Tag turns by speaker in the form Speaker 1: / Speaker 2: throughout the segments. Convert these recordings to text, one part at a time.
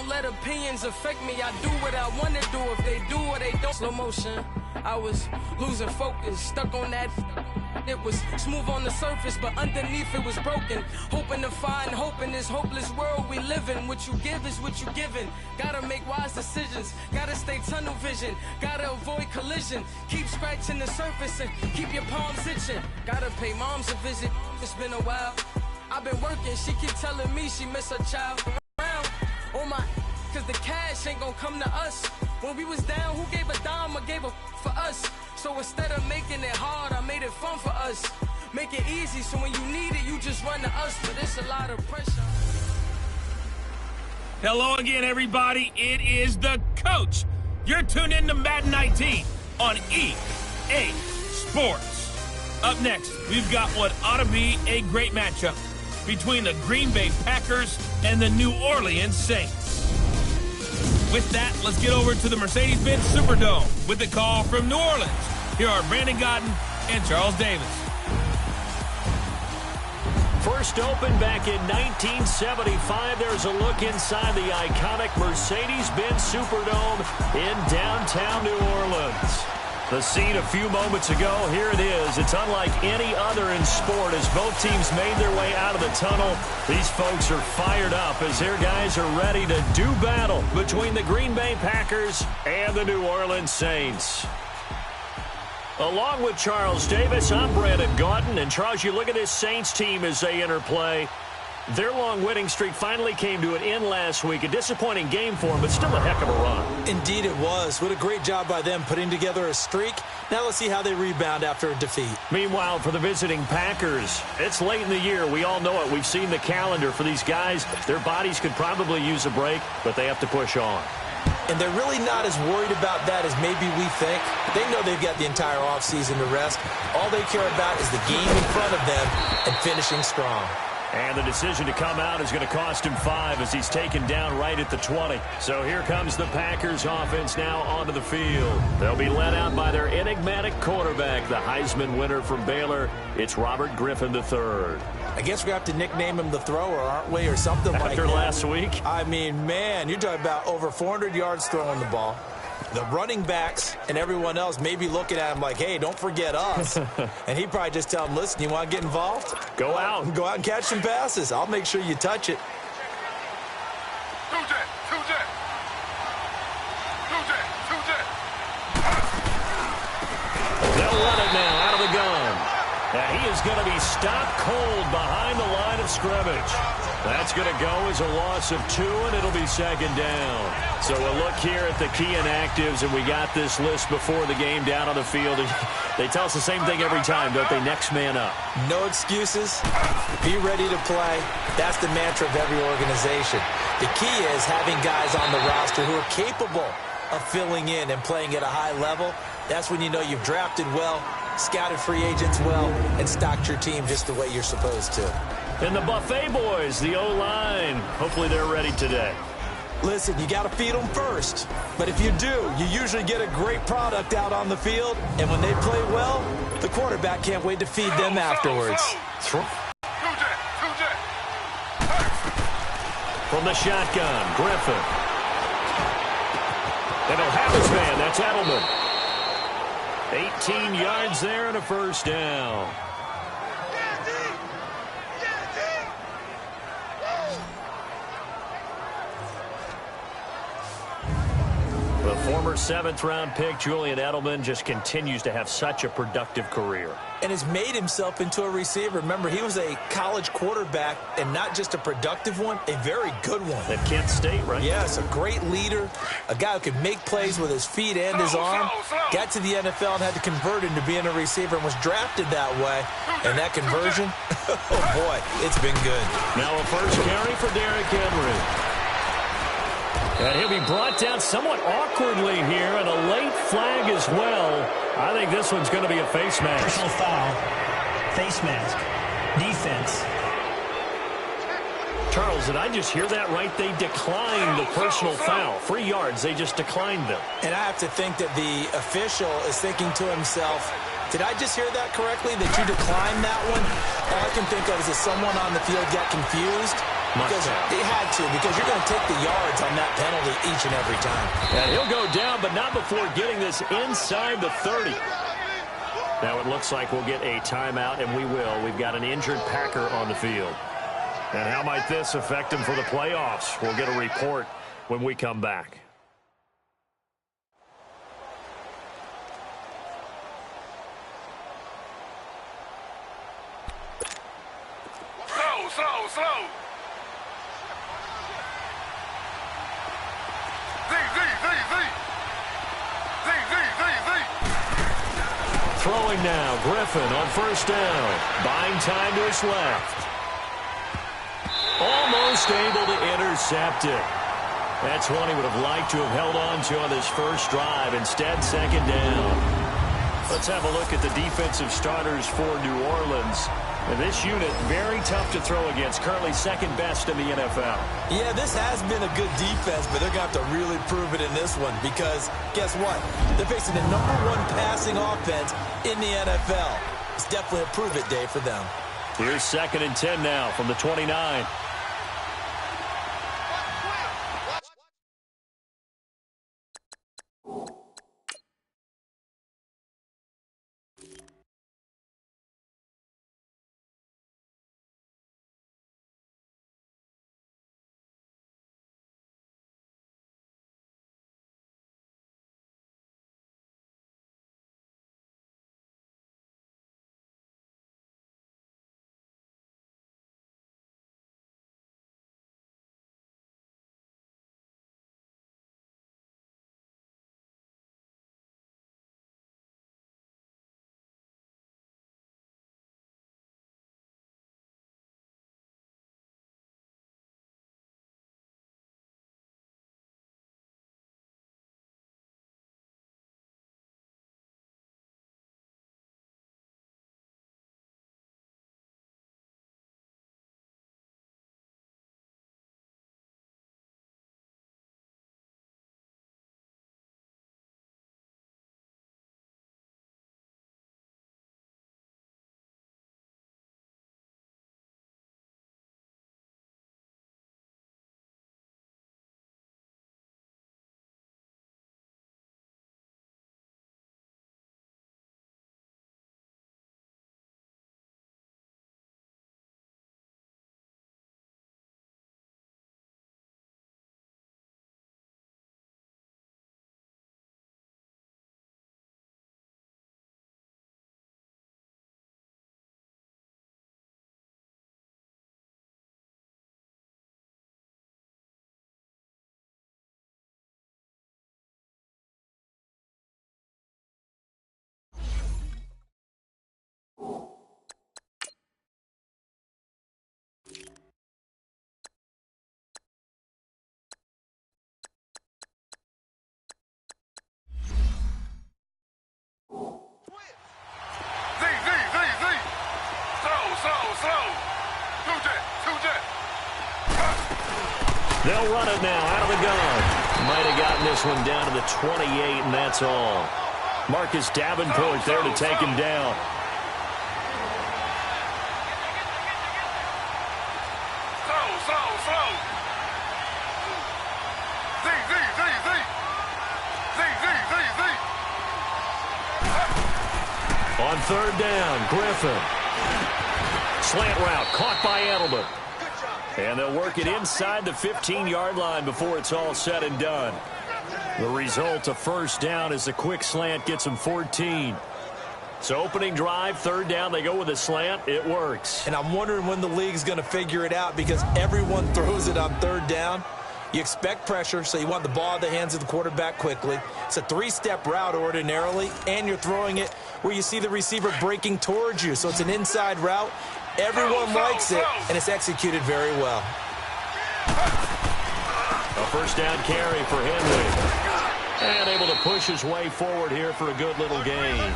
Speaker 1: don't let opinions affect me. I do what I want to do. If they do or they don't. Slow motion. I was losing focus, stuck on that. It was smooth on the surface, but underneath it was broken. Hoping to find hope in this hopeless world we live in. What you give is what you given. Gotta make wise decisions. Gotta stay tunnel vision. Gotta avoid collision. Keep scratching the surface and keep your palms itching. Gotta pay moms a visit. It's been a while. I've been working. She keep telling me she miss her child. Around. Oh my, cause the cash ain't gonna come to us. When we was down, who gave a dime or gave a for us? So instead of making it hard, I made it fun for us. Make it easy, so when you need it, you just run to us. But it's a lot of pressure.
Speaker 2: Hello again, everybody. It is the coach. You're tuned in to Madden 19 on EA Sports. Up next, we've got what ought to be a great matchup between the Green Bay Packers and the New Orleans Saints. With that, let's get over to the Mercedes-Benz Superdome with the call from New Orleans. Here are Brandon Godden and Charles Davis.
Speaker 3: First opened back in 1975, there's a look inside the iconic Mercedes-Benz Superdome in downtown New Orleans. The scene a few moments ago, here it is. It's unlike any other in sport as both teams made their way out of the tunnel. These folks are fired up as their guys are ready to do battle between the Green Bay Packers and the New Orleans Saints. Along with Charles Davis, I'm Brandon Gaudin. And Charles, you look at this Saints team as they interplay. Their long winning streak finally came to an end last week. A disappointing game for them, but still a heck of a run.
Speaker 4: Indeed it was. What a great job by them putting together a streak. Now let's see how they rebound after a defeat.
Speaker 3: Meanwhile, for the visiting Packers, it's late in the year. We all know it. We've seen the calendar for these guys. Their bodies could probably use a break, but they have to push on.
Speaker 4: And they're really not as worried about that as maybe we think. They know they've got the entire offseason to rest. All they care about is the game in front of them and finishing strong.
Speaker 3: And the decision to come out is going to cost him 5 as he's taken down right at the 20. So here comes the Packers offense now onto the field. They'll be led out by their enigmatic quarterback, the Heisman winner from Baylor. It's Robert Griffin III.
Speaker 4: I guess we have to nickname him the thrower, aren't we, or something like that.
Speaker 3: After last week?
Speaker 4: I mean, man, you're talking about over 400 yards throwing the ball. The running backs and everyone else may be looking at him like, hey, don't forget us. And he'd probably just tell them, listen, you want to get involved?
Speaker 3: Go out
Speaker 4: and catch some passes. I'll make sure you touch it.
Speaker 3: They'll run it now out of the gun. And he is going to be stopped cold behind the line of scrimmage. That's going to go as a loss of 2, and it'll be second down. So we'll look here at the key inactives, and we got this list before the game down on the field. They tell us the same thing every time, don't they? Next man up.
Speaker 4: No excuses. Be ready to play. That's the mantra of every organization. The key is having guys on the roster who are capable of filling in and playing at a high level. That's when you know you've drafted well, scouted free agents well, and stocked your team just the way you're supposed to.
Speaker 3: And the Buffet boys, the O-line, hopefully they're ready today.
Speaker 4: Listen, you got to feed them first. But if you do, you usually get a great product out on the field. And when they play well, the quarterback can't wait to feed them afterwards.
Speaker 3: From the shotgun, Griffin. And he'll have his man. That's Edelman. 18 yards there and a first down. The former 7th-round pick, Julian Edelman, just continues to have such a productive career.
Speaker 4: And has made himself into a receiver. Remember, he was a college quarterback, and not just a productive one, a very good one.
Speaker 3: At Kent State, right?
Speaker 4: Yes, a great leader, a guy who could make plays with his feet and his arm. Got to the NFL and had to convert into being a receiver and was drafted that way. And that conversion, oh boy, it's been good.
Speaker 3: Now a first carry for Derrick Henry. And he'll be brought down somewhat awkwardly here, and a late flag as well. I think this one's going to be a face mask.
Speaker 5: Personal foul, face mask, defense.
Speaker 3: Charles, did I just hear that right? They declined the personal foul. 3 yards, they just declined them.
Speaker 4: And I have to think that the official is thinking to himself, did I just hear that correctly, that you declined that one? All I can think of is that someone on the field got confused Because he had to, because you're going to take the yards on that penalty each and every time.
Speaker 3: And he'll go down, but not before getting this inside the 30. Now it looks like we'll get a timeout, and we will. We've got an injured Packer on the field. And how might this affect him for the playoffs? We'll get a report when we come back.
Speaker 6: Slow.
Speaker 3: Throwing now, Griffin on first down. Buying time to his left. Almost able to intercept it. That's one he would have liked to have held on to on his first drive. Instead, second down. Let's have a look at the defensive starters for New Orleans. And this unit, very tough to throw against. Currently second best in the NFL.
Speaker 4: Yeah, this has been a good defense, but they're going to have to really prove it in this one because guess what? They're facing the #1 passing offense in the NFL. It's definitely a prove-it day for them.
Speaker 3: Here's 2nd and 10 now from the 29. They'll run it now out of the gun. Might have gotten this one down to the 28, and that's all. Marcus Davenport there to take him down.
Speaker 6: Slow.
Speaker 3: On 3rd down, Griffin. Slant route caught by Edelman. And they'll work it inside the 15-yard line before it's all said and done. The result, a first down, as the quick slant gets them 14. So opening drive, 3rd down, they go with a slant. It works.
Speaker 4: And I'm wondering when the league's going to figure it out because everyone throws it on 3rd down. You expect pressure, so you want the ball in the hands of the quarterback quickly. It's a 3-step route ordinarily, and you're throwing it where you see the receiver breaking towards you. So it's an inside route. Everyone likes it, and it's executed very well.
Speaker 3: A first down carry for Henry. And able to push his way forward here for a good little gain.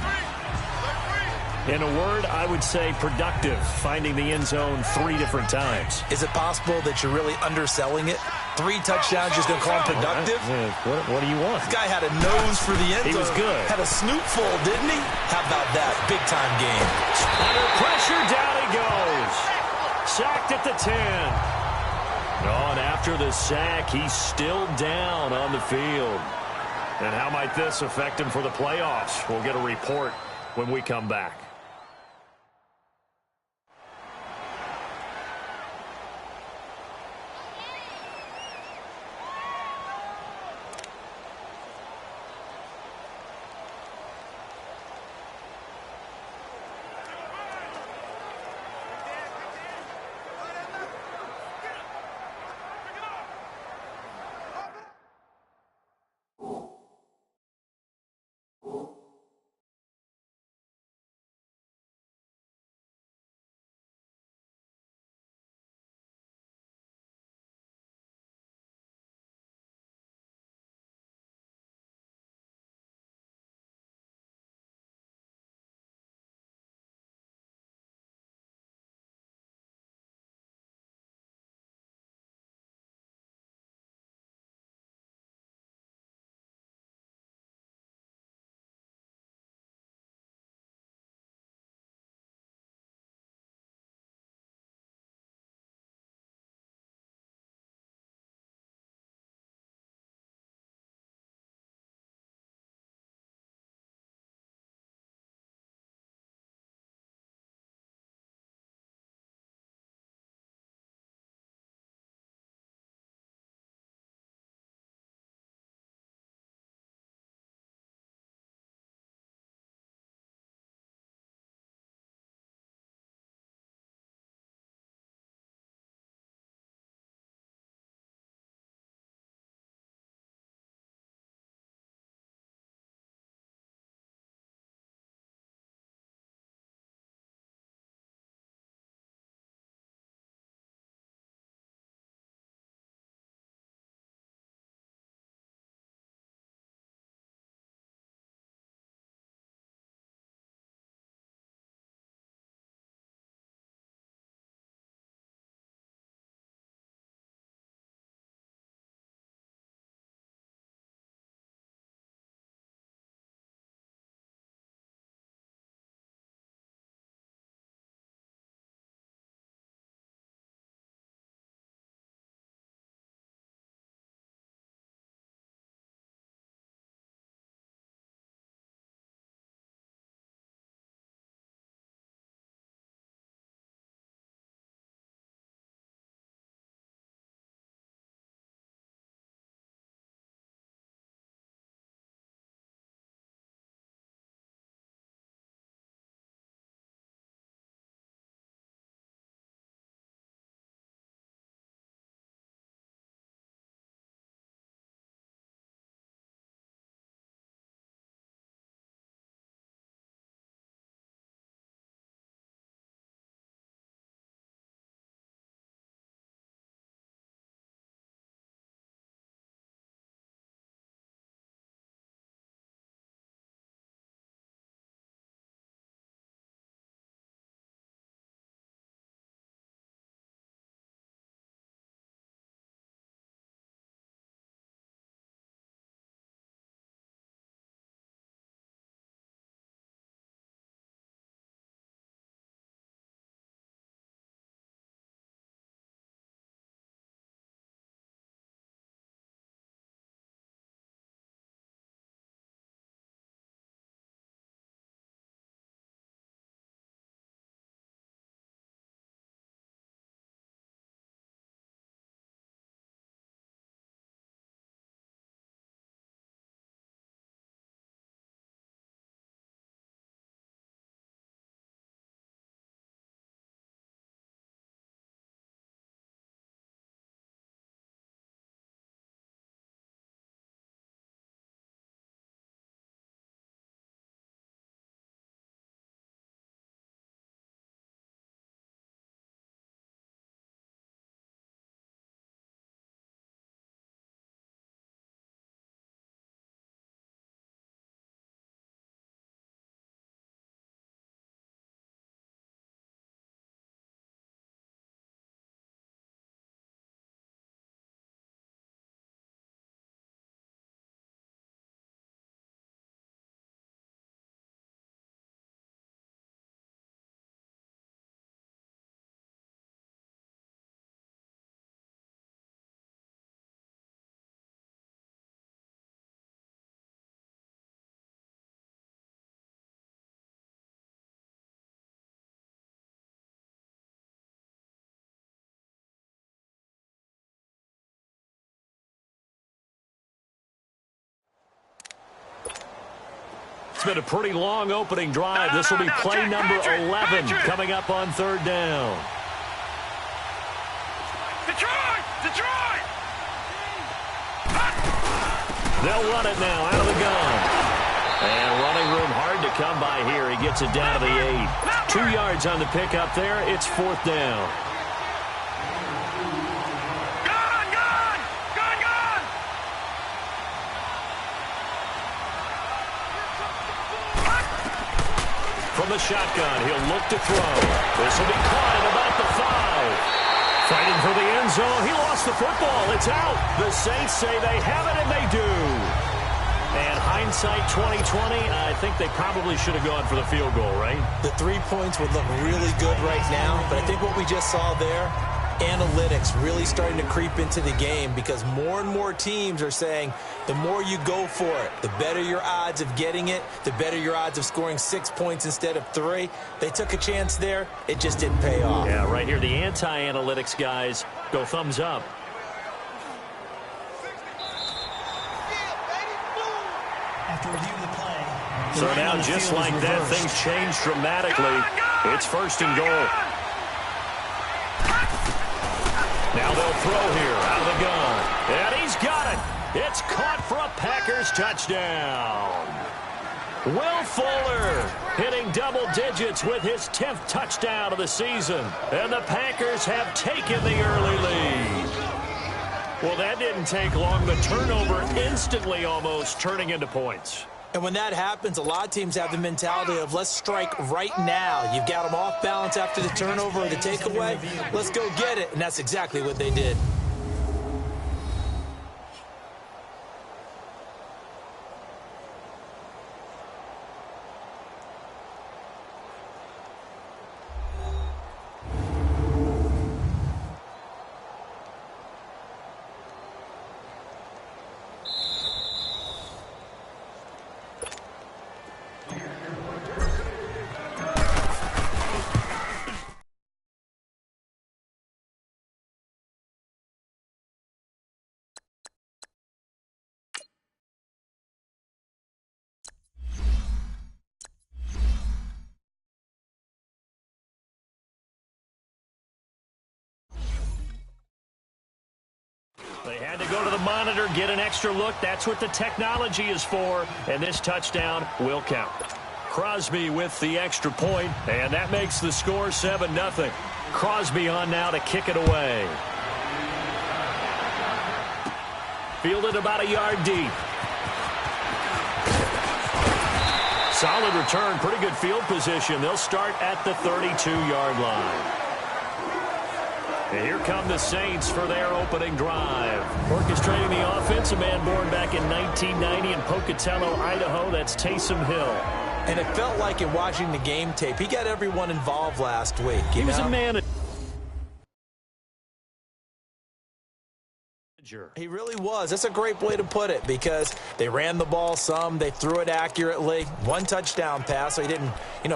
Speaker 3: In a word, I would say productive, finding the end zone 3 different times.
Speaker 4: Is it possible that you're really underselling it? 3 touchdowns, just don't call him productive?
Speaker 3: What do you want?
Speaker 4: This guy had a nose for the end zone.
Speaker 3: He was good.
Speaker 4: Had a snootful, didn't he? How about that? Big-time game.
Speaker 3: Under pressure, down he goes. Sacked at the 10. Oh, and after the sack, he's still down on the field. And how might this affect him for the playoffs? We'll get a report when we come back. It's been a pretty long opening drive. This will be play number 11 coming up on third down.
Speaker 6: Detroit!
Speaker 3: They'll run it now out of the gun. And running room hard to come by here. He gets it down to the 8. 2 yards on the pickup there. It's fourth down. From the shotgun, he'll look to throw. This will be caught at about the 5. Fighting for the end zone. He lost the football. It's out. The Saints say they have it, and they do. And hindsight 2020, I think they probably should have gone for the field goal, right?
Speaker 4: The 3 points would look really good right now, but I think what we just saw there, analytics really starting to creep into the game because more and more teams are saying the more you go for it, the better your odds of getting it, the better your odds of scoring 6 points instead of 3. They took a chance there. It just didn't pay off.
Speaker 3: Yeah, right here, the anti-analytics guys go thumbs up.
Speaker 5: After reviewing the play,
Speaker 3: So now just like that, things changed dramatically. It's first and goal. Now they'll throw here out of the gun. And he's got it. It's caught for a Packers touchdown. Will Fuller hitting double digits with his 10th touchdown of the season. And the Packers have taken the early lead. Well, that didn't take long. The turnover instantly almost turning into points.
Speaker 4: And when that happens, a lot of teams have the mentality of let's strike right now. You've got them off balance after the turnover or the takeaway. Let's go get it. And that's exactly what they did.
Speaker 3: They had to go to the monitor, get an extra look. That's what the technology is for, and this touchdown will count. Crosby with the extra point, and that makes the score 7-0. Crosby on now to kick it away. Fielded about a yard deep. Solid return, pretty good field position. They'll start at the 32-yard line. And here come the Saints for their opening drive. Orchestrating the offense, a man born back in 1990 in Pocatello, Idaho. That's Taysom Hill.
Speaker 4: And it felt like in watching the game tape, he got everyone involved last week.
Speaker 3: He was a manager.
Speaker 4: He really was. That's a great way to put it because they ran the ball some. They threw it accurately. 1 touchdown pass, so he didn't,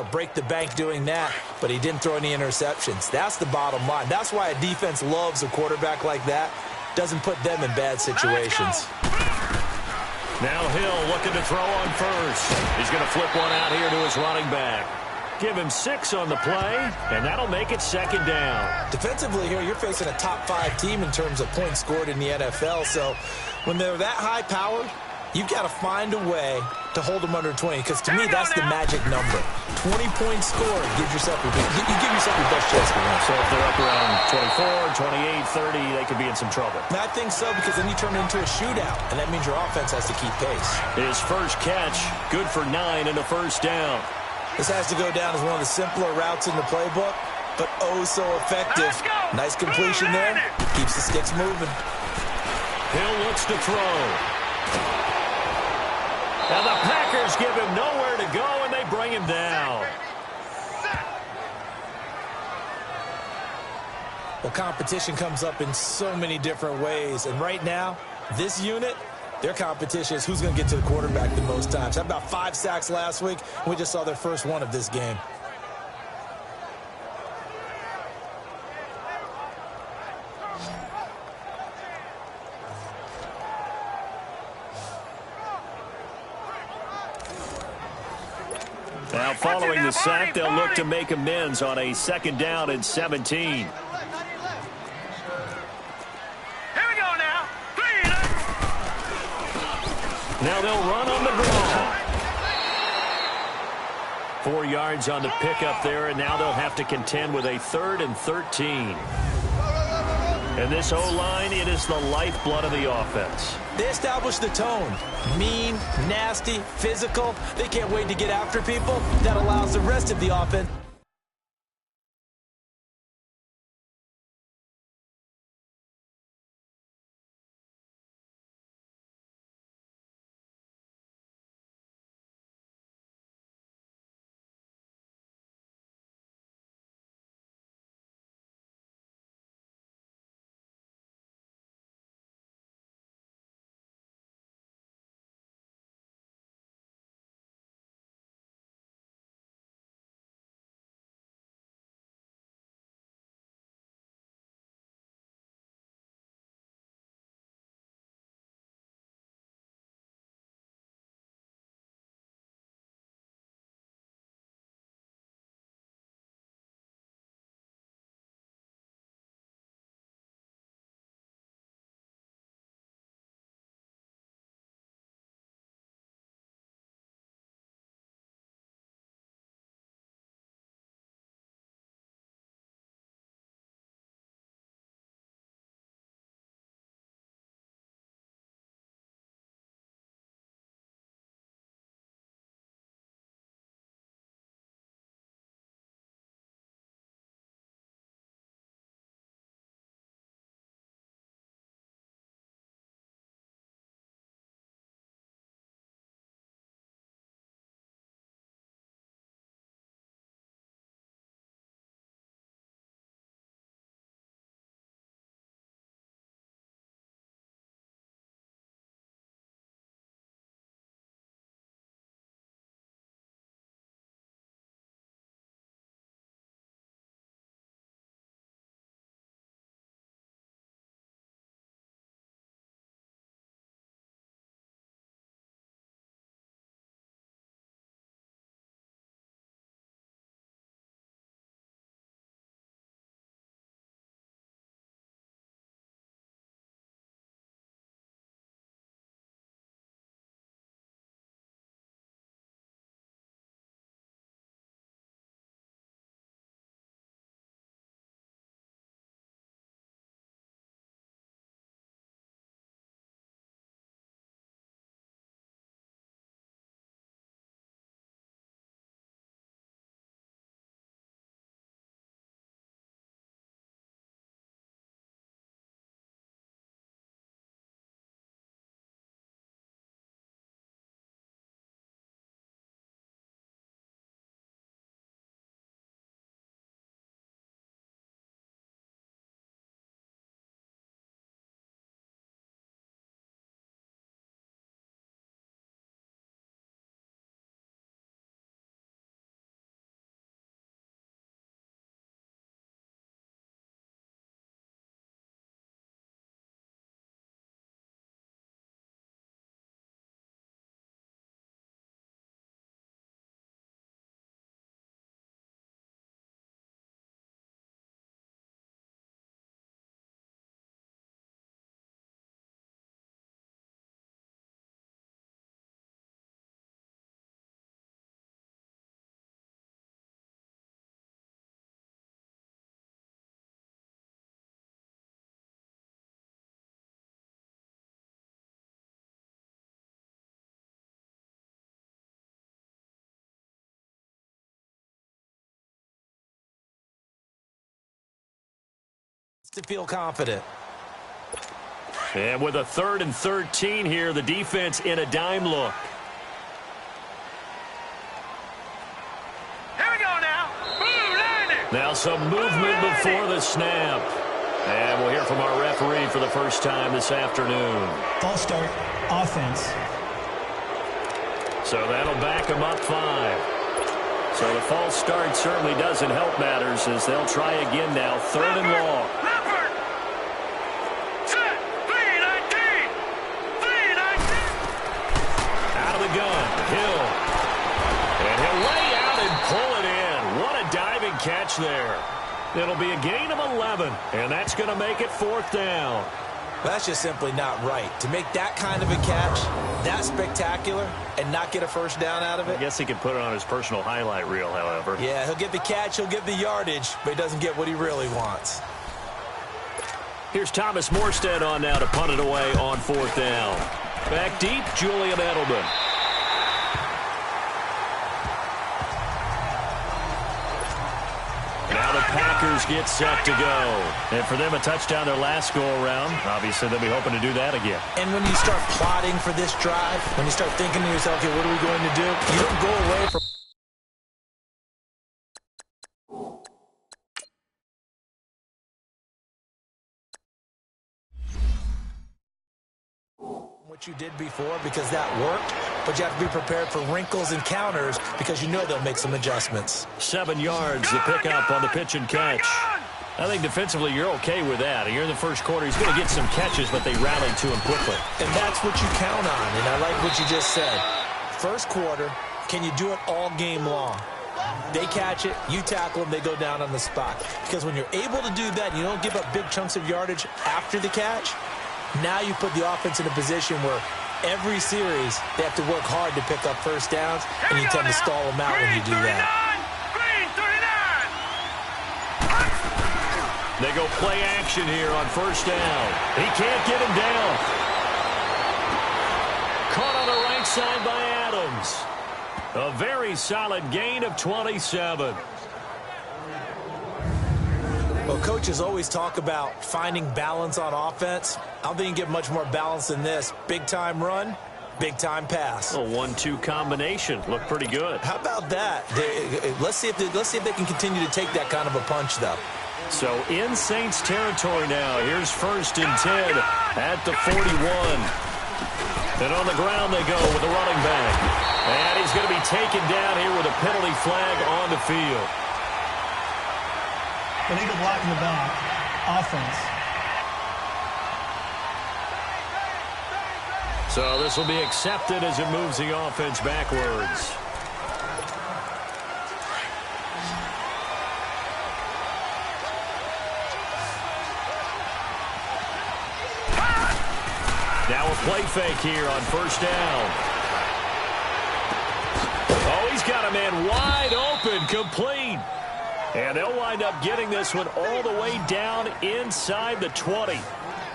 Speaker 4: break the bank doing that, but he didn't throw any interceptions. That's the bottom line. That's why a defense loves a quarterback like that. Doesn't put them in bad situations.
Speaker 3: Now Hill looking to throw on first. He's going to flip one out here to his running back. Give him 6 on the play, and that'll make it second down.
Speaker 4: Defensively here, you're facing a top 5 team in terms of points scored in the NFL. So when they're that high powered, you've got to find a way to hold them under 20. Because to me, that's the magic number. 20 points scored. Give yourself your best chance to win.
Speaker 3: So if they're up around 24, 28, 30, they could be in some trouble.
Speaker 4: And I think so because then you turn it into a shootout, and that means your offense has to keep pace.
Speaker 3: His first catch, good for 9 and a first down.
Speaker 4: This has to go down as one of the simpler routes in the playbook, but oh so effective. Nice completion there. Keeps the sticks moving.
Speaker 3: Hill looks to throw. Now the Packers give him nowhere to go, and they bring him down.
Speaker 4: Well, competition comes up in so many different ways, and right now, this unit, their competition is who's going to get to the quarterback the most times. Had about 5 sacks last week. We just saw their first one of this game.
Speaker 3: following the sack, they'll look to make amends on a 2nd down and 17.
Speaker 6: Here we go now. 3
Speaker 3: Now they'll run on the draw. 4 yards on the pickup there, and now they'll have to contend with a 3rd and 13. And this O-line, it is the lifeblood of the offense.
Speaker 4: They establish the tone. Mean, nasty, physical. They can't wait to get after people. That allows the rest of the offense. To feel confident.
Speaker 3: And with a 3rd and 13 here, the defense in a dime look.
Speaker 6: Here we go now. Boom,
Speaker 3: now some movement before the snap. And we'll hear from our referee for the first time this afternoon.
Speaker 5: False start, offense.
Speaker 3: So that'll back them up 5. So the false start certainly doesn't help matters as they'll try again now, 3rd and long. Out of the gun, Hill. And he'll lay out and catch there. It'll be a gain of 11, and that's going to make it 4th down.
Speaker 4: That's just simply not right. To make that kind of a catch, that spectacular, and not get a first down out of it.
Speaker 3: I guess he could put it on his personal highlight reel, however.
Speaker 4: Yeah, he'll get the catch, he'll get the yardage, but he doesn't get what he really wants.
Speaker 3: Here's Thomas Morstead on now to punt it away on 4th down. Back deep, Julian Edelman. Now the Packers get set to go. And for them, a touchdown their last go-around. Obviously, they'll be hoping to do that again.
Speaker 4: And when you start plotting for this drive, when you start thinking to yourself, okay, what are we going to do? You don't go away from what you did before because that worked, but you have to be prepared for wrinkles and counters because you know they'll make some adjustments.
Speaker 3: 7 yards, the pickup on the pitch and catch. I think defensively you're okay with that. Here in the first quarter, he's going to get some catches, but they rallied to him quickly.
Speaker 4: And that's what you count on, and I like what you just said. First quarter, can you do it all game long? They catch it, you tackle them, they go down on the spot. Because when you're able to do that, you don't give up big chunks of yardage after the catch. Now you put the offense in a position where every series they have to work hard to pick up first downs, and you tend to stall them out when you do that.
Speaker 3: They go play action here on first down. He can't get him down. Caught on the right side by Adams. A very solid gain of 27.
Speaker 4: Well, coaches always talk about finding balance on offense. I don't think you can get much more balance than this. Big-time run, big-time pass.
Speaker 3: A 1-2 combination. Looked pretty good.
Speaker 4: How about that? Let's see if they can continue to take that kind of a punch, though.
Speaker 3: So in Saints territory now. Here's 1st and 10 at the 41. And on the ground they go with the running back. And he's going to be taken down here with a penalty flag on the field.
Speaker 5: Illegal block in the back. Offense.
Speaker 3: So this will be accepted as it moves the offense backwards. Now a play fake here on first down. Oh, he's got a man wide open, complete. And they'll wind up getting this one all the way down inside the 20.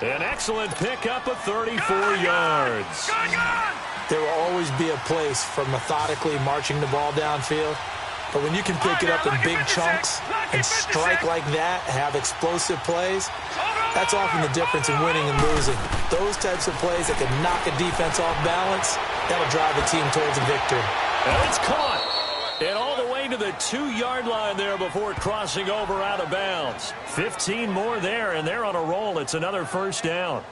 Speaker 3: An excellent pickup of 34 yards.
Speaker 4: There will always be a place for methodically marching the ball downfield. But when you can pick it up in big chunks and strike like that, have explosive plays, that's often the difference in winning and losing. Those types of plays that can knock a defense off balance, that'll drive a team towards a victory.
Speaker 3: And it's caught. And all the way to the 2-yard line there before crossing over out of bounds. 15 more there, and they're on a roll. It's another first down.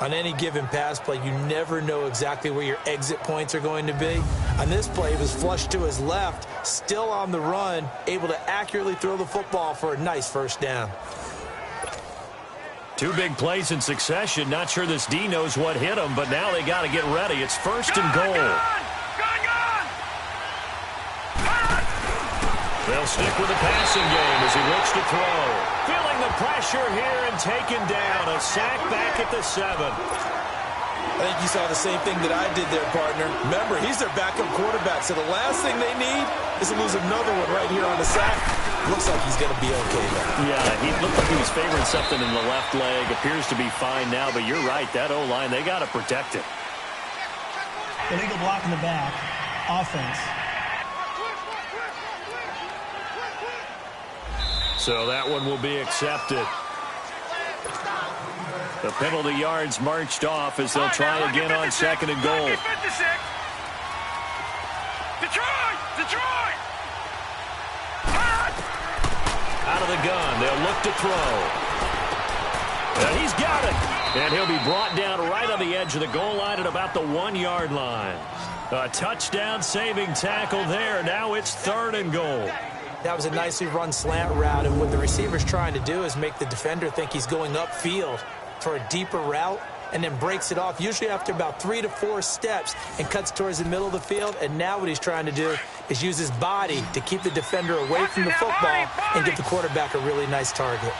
Speaker 4: On any given pass play, you never know exactly where your exit points are going to be. On this play, he was flushed to his left, still on the run, able to accurately throw the football for a nice first down.
Speaker 3: 2 big plays in succession. Not sure this D knows what hit him, but now they got to get ready. It's 1st and goal. They'll stick with the passing game as he looks to throw. Feeling the pressure here and taken down. A sack back at the 7.
Speaker 4: I think you saw the same thing that I did there, partner. Remember, he's their backup quarterback, so the last thing they need is to lose another one right here on the sack. Looks like he's going to be okay, though.
Speaker 3: Yeah, he looked like he was favoring something in the left leg. Appears to be fine now, but you're right. That O-line, they got to protect it.
Speaker 5: Illegal block in the back. Offense.
Speaker 3: So that one will be accepted. The penalty yards marched off as they'll try again on 2nd and goal.
Speaker 6: Detroit!
Speaker 3: Out of the gun, they'll look to throw. And he's got it. And he'll be brought down right on the edge of the goal line at about the 1-yard line. A touchdown-saving tackle there. Now it's 3rd and goal.
Speaker 4: That was a nicely run slant route, and what the receiver's trying to do is make the defender think he's going upfield for a deeper route. and then breaks it off, usually after about 3 to 4 steps, and cuts towards the middle of the field. And now what he's trying to do is use his body to keep the defender away from the football and give the quarterback a really nice target.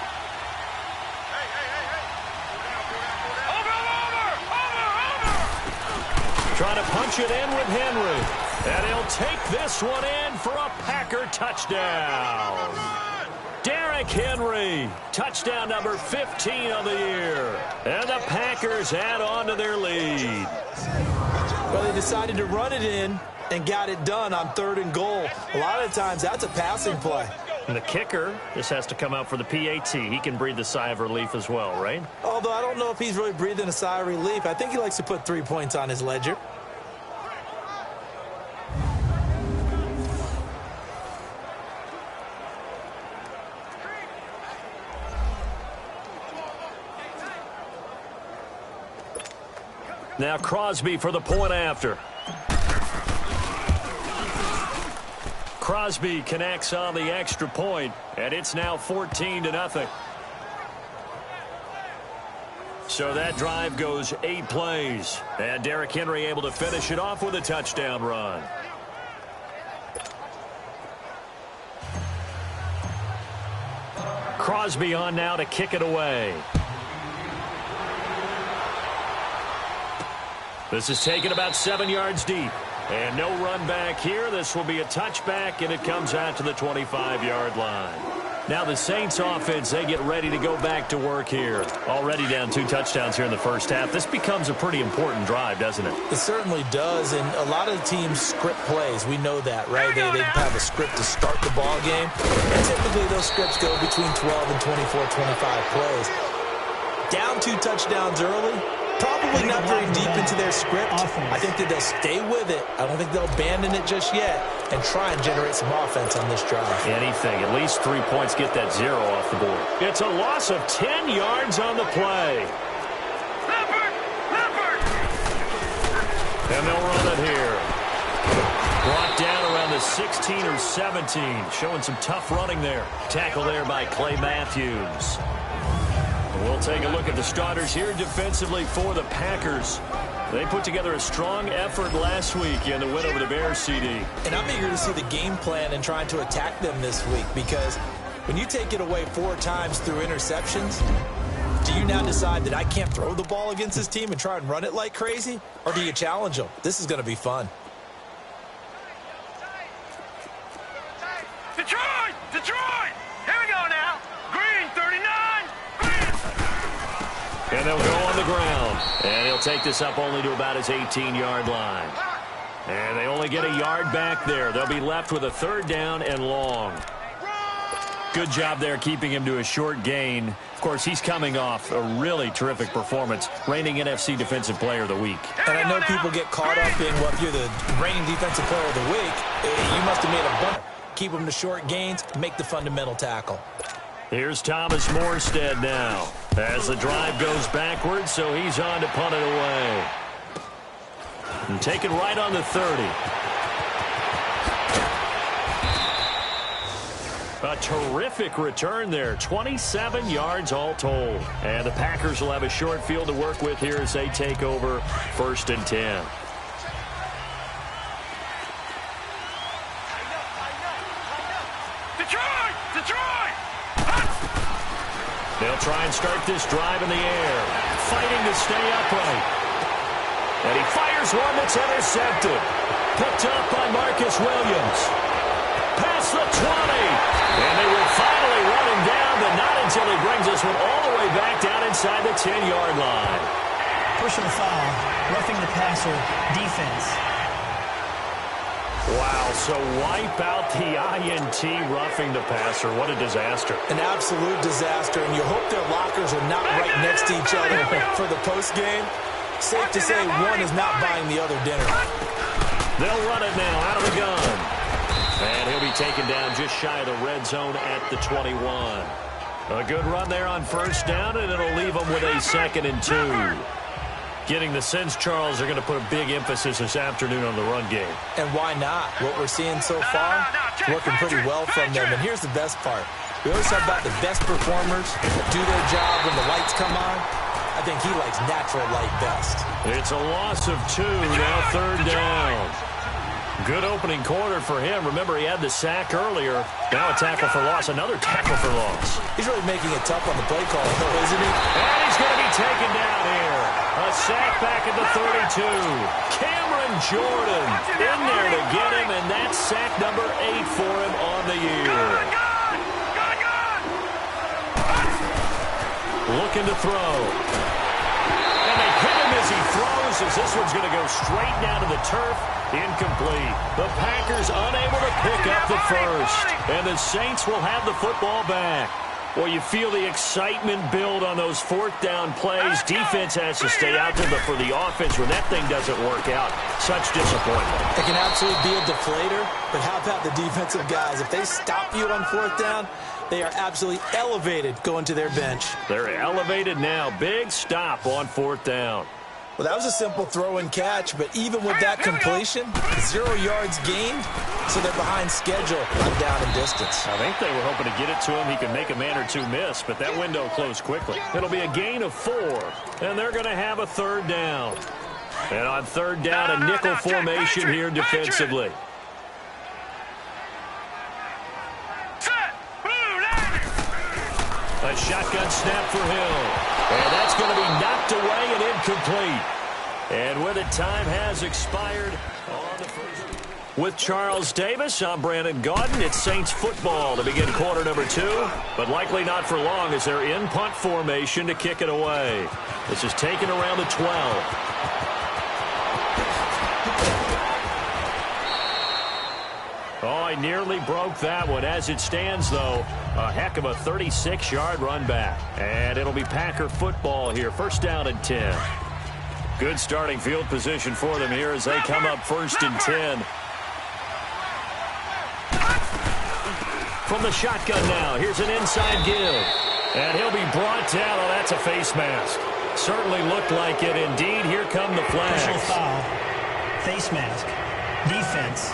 Speaker 3: Trying to punch it in with Henry. And he'll take this one in for a Packer touchdown. Derrick Henry, touchdown number 15 of the year. And the Packers add on to their lead.
Speaker 4: Well, they decided to run it in and got it done on 3rd and goal. A lot of times, that's a passing play.
Speaker 3: And the kicker just has to come out for the PAT. He can breathe a sigh of relief as well, right?
Speaker 4: Although I don't know if he's really breathing a sigh of relief. I think he likes to put 3 points on his ledger.
Speaker 3: Now Crosby for the point after. Crosby connects on the extra point, and it's now 14-0. So that drive goes 8 plays, and Derrick Henry able to finish it off with a touchdown run. Crosby on now to kick it away. This is taken about 7 yards deep. And no run back here. This will be a touchback, and it comes out to the 25-yard line. Now the Saints offense, they get ready to go back to work here. Already down 2 touchdowns here in the first half. This becomes a pretty important drive, doesn't it?
Speaker 4: It certainly does, and a lot of the teams script plays. We know that, right? They have a script to start the ball game, and typically those scripts go between 12 and 24, 25 plays. Down 2 touchdowns early. Probably not very deep into their script. I think that they'll stay with it. I don't think they'll abandon it just yet and try and generate some offense on this drive.
Speaker 3: Anything. At least 3 points. Get that 0 off the board. It's a loss of 10 yards on the play. And they'll run it here. Brought down around the 16 or 17. Showing some tough running there. Tackle there by Clay Matthews. We'll take a look at the starters here defensively for the Packers. They put together a strong effort last week in the win over the Bears, CD.
Speaker 4: And I'm eager to see the game plan and trying to attack them this week, because when you take it away 4 times through interceptions, do you now decide that I can't throw the ball against this team and try and run it like crazy? Or do you challenge them? This is going to be fun.
Speaker 6: Detroit! Detroit! Here we go now. Green, 39.
Speaker 3: And they'll go on the ground. And he'll take this up only to about his 18-yard line. And they only get a yard back there. They'll be left with a 3rd down and long. Good job there keeping him to a short gain. Of course, he's coming off a really terrific performance, reigning NFC Defensive Player of the Week.
Speaker 4: And I know people get caught up in, well, if you're the reigning Defensive Player of the Week, you must have made a bunch. Keep them to short gains, make the fundamental tackle.
Speaker 3: Here's Thomas Morstead now. As the drive goes backwards, so he's on to punt it away. And taken right on the 30. A terrific return there. 27 yards all told. And the Packers will have a short field to work with here as they take over 1st and 10.
Speaker 6: Detroit! Detroit!
Speaker 3: They'll try and start this drive in the air, fighting to stay upright. And he fires one that's intercepted. Picked up by Marcus Williams. Past the 20. And they will finally run him down, but not until he brings this one all the way back down inside the 10-yard line.
Speaker 5: Personal foul, roughing the passer, defense.
Speaker 3: Wow, so wipe out the INT, roughing the passer. What a disaster.
Speaker 4: An absolute disaster, and you hope their lockers are not right next to each other for the postgame. Safe to say one is not buying the other dinner.
Speaker 3: They'll run it now out of the gun. And he'll be taken down just shy of the red zone at the 21. A good run there on 1st down, and it'll leave them with a 2nd and 2. Getting the sense Charles are going to put a big emphasis this afternoon on the run game.
Speaker 4: And why not? What we're seeing so far, working pretty well from them. And here's the best part. We always talk about the best performers do their job when the lights come on. I think he likes natural light best.
Speaker 3: It's a loss of 2, now third down. Good opening quarter for him. Remember, he had the sack earlier. Now a tackle for loss, another tackle for loss.
Speaker 4: He's really making it tough on the play call, though, isn't he?
Speaker 3: And he's going to be taken down here. A sack back at the 32. Cameron Jordan in there to get him, and that's sack number 8 for him on the year. Looking to throw. And they hit him as he throws, as this one's going to go straight down to the turf. Incomplete. The Packers unable to pick up the first. And the Saints will have the football back. Well, you feel the excitement build on those fourth down plays. Defense has to stay out there, but for the offense, when that thing doesn't work out, such disappointment.
Speaker 4: It can absolutely be a deflator, but how about the defensive guys? If they stop you on fourth down, they are absolutely elevated going to their bench. They're elevated now. Big stop on fourth down. Well, that was a simple throw and catch, but even with that completion, 0 yards gained, so they're behind schedule on down and distance.
Speaker 3: I think they were hoping to get it to him. He could make a man or two miss, but that window closed quickly. It'll be a gain of 4, and they're going to have a third down. And on third down, a nickel formation here defensively. A shotgun snap for Hill. And that's going to be knocked away and incomplete. And with it, time has expired on the first. With Charles Davis, I'm Brandon Gaudin. It's Saints football to begin quarter number 2, but likely not for long as they're in punt formation to kick it away. This is taken around the 12. Oh, he nearly broke that one. As it stands, though, a heck of a 36-yard run back. And it'll be Packer football here. First down and 10. Good starting field position for them here as they come up first and 10. From the shotgun now, here's an inside give. And he'll be brought down. Oh, that's a face mask. Certainly looked like it. Indeed, here come the flags.
Speaker 5: Personal foul, face mask, defense.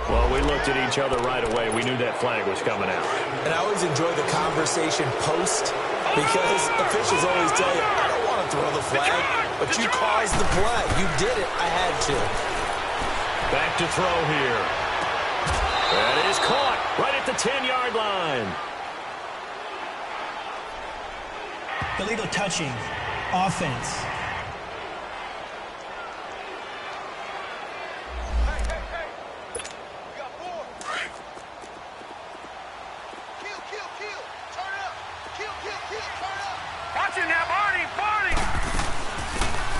Speaker 3: Well, we looked at each other right away. We knew that flag was coming out.
Speaker 4: And I always enjoy the conversation post because officials always tell you, I don't want to throw the flag, but you caused the play. You did it. I had to.
Speaker 3: Back to throw here. That is caught right at the 10-yard line.
Speaker 5: Illegal touching, offense.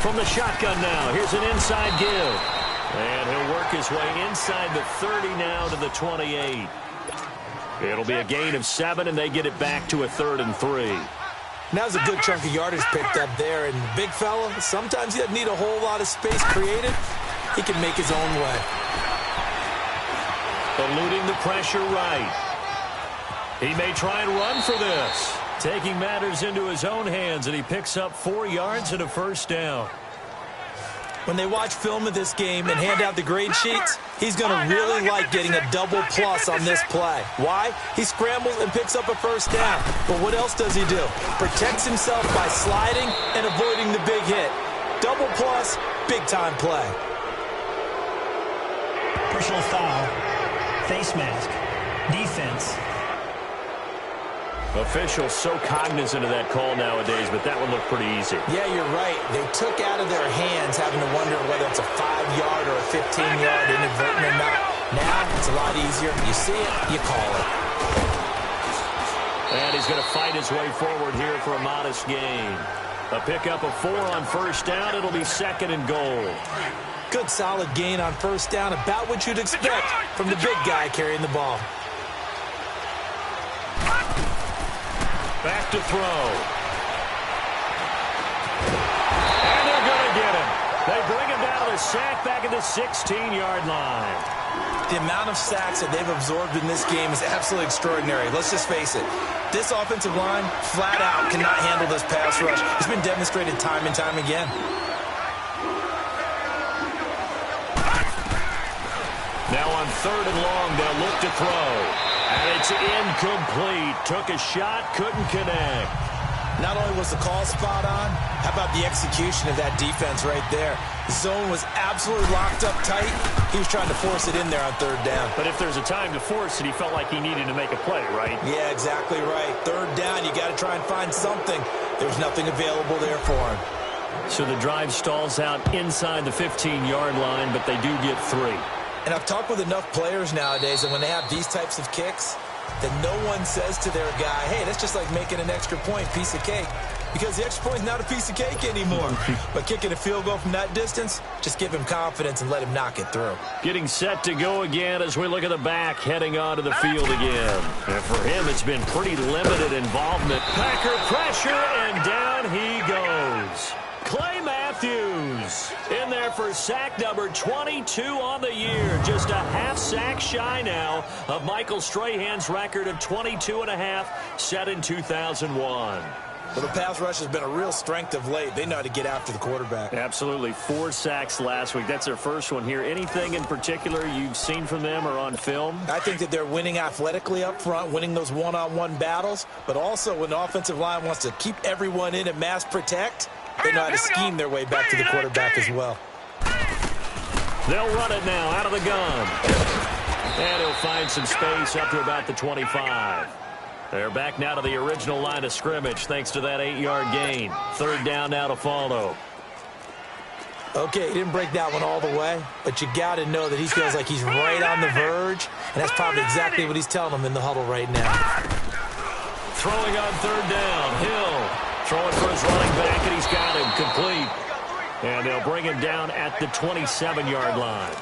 Speaker 3: From the shotgun now, here's an inside give. And he'll work his way inside the 30 now to the 28. It'll be a gain of 7, and they get it back to a 3rd and 3.
Speaker 4: Now's a good chunk of yardage picked up there. And the big fella, sometimes he doesn't need a whole lot of space created. He can make his own way.
Speaker 3: Eluding the pressure right. He may try and run for this. Taking matters into his own hands, and he picks up 4 yards and a first down.
Speaker 4: When they watch film of this game and hand out the grade sheets, he's going to really like getting a double plus on this play. Why? He scrambles and picks up a first down. But what else does he do? Protects himself by sliding and avoiding the big hit. Double plus, big-time play.
Speaker 5: Personal foul, face mask, defense.
Speaker 3: Officials so cognizant of that call nowadays, but that one looked pretty easy.
Speaker 4: Yeah, you're right. They took out of their hands having to wonder whether it's a 5-yard or a 15-yard inadvertent or not. Now, it's a lot easier. You see it, you call it.
Speaker 3: And he's going to fight his way forward here for a modest gain. A pickup of 4 on first down. It'll be 2nd and goal.
Speaker 4: Good solid gain on first down, about what you'd expect from the big guy carrying the ball.
Speaker 3: Back to throw. And they're going to get him. They bring him down to the sack back at the 16-yard line.
Speaker 4: The amount of sacks that they've absorbed in this game is absolutely extraordinary. Let's just face it. This offensive line, flat out, cannot handle this pass rush. It's been demonstrated time and time again.
Speaker 3: Now on 3rd and long, they'll look to throw. And it's incomplete. Took a shot, couldn't connect.
Speaker 4: Not only was the call spot on, how about the execution of that defense right there? The zone was absolutely locked up tight. He was trying to force it in there on third down.
Speaker 3: But if there's a time to force it, he felt like he needed to make a play, right?
Speaker 4: Yeah, exactly right. Third down, you got to try and find something. There's nothing available there for him.
Speaker 3: So the drive stalls out inside the 15-yard line, but they do get 3.
Speaker 4: And I've talked with enough players nowadays that when they have these types of kicks, that no one says to their guy, hey, that's just like making an extra point, piece of cake. Because the extra point's not a piece of cake anymore. But kicking a field goal from that distance, just give him confidence and let him knock it through.
Speaker 3: Getting set to go again as we look at the back heading onto the field again. And for him, it's been pretty limited involvement. Packer pressure, and down he goes. Clay Matthews in there for sack number 22 on the year. Just a half sack shy now of Michael Strahan's record of 22.5 set in 2001.
Speaker 4: Well, the pass rush has been a real strength of late. They know how to get after the quarterback.
Speaker 3: Absolutely. 4 sacks last week. That's their first one here. Anything in particular you've seen from them or on film?
Speaker 4: I think that they're winning athletically up front, winning those one-on-one battles, but also when the offensive line wants to keep everyone in and mass protect, they know how to scheme their way back to the quarterback as well.
Speaker 3: They'll run it now out of the gun. And he'll find some space up to about the 25. They're back now to the original line of scrimmage thanks to that 8-yard gain. Third down now to follow.
Speaker 4: Okay, he didn't break that one all the way, but you got to know that he feels like he's right on the verge, and that's probably exactly what he's telling them in the huddle right now.
Speaker 3: Throwing on third down, Hill. Throwing for his running back, and he's got him complete. And they'll bring him down at the 27-yard line.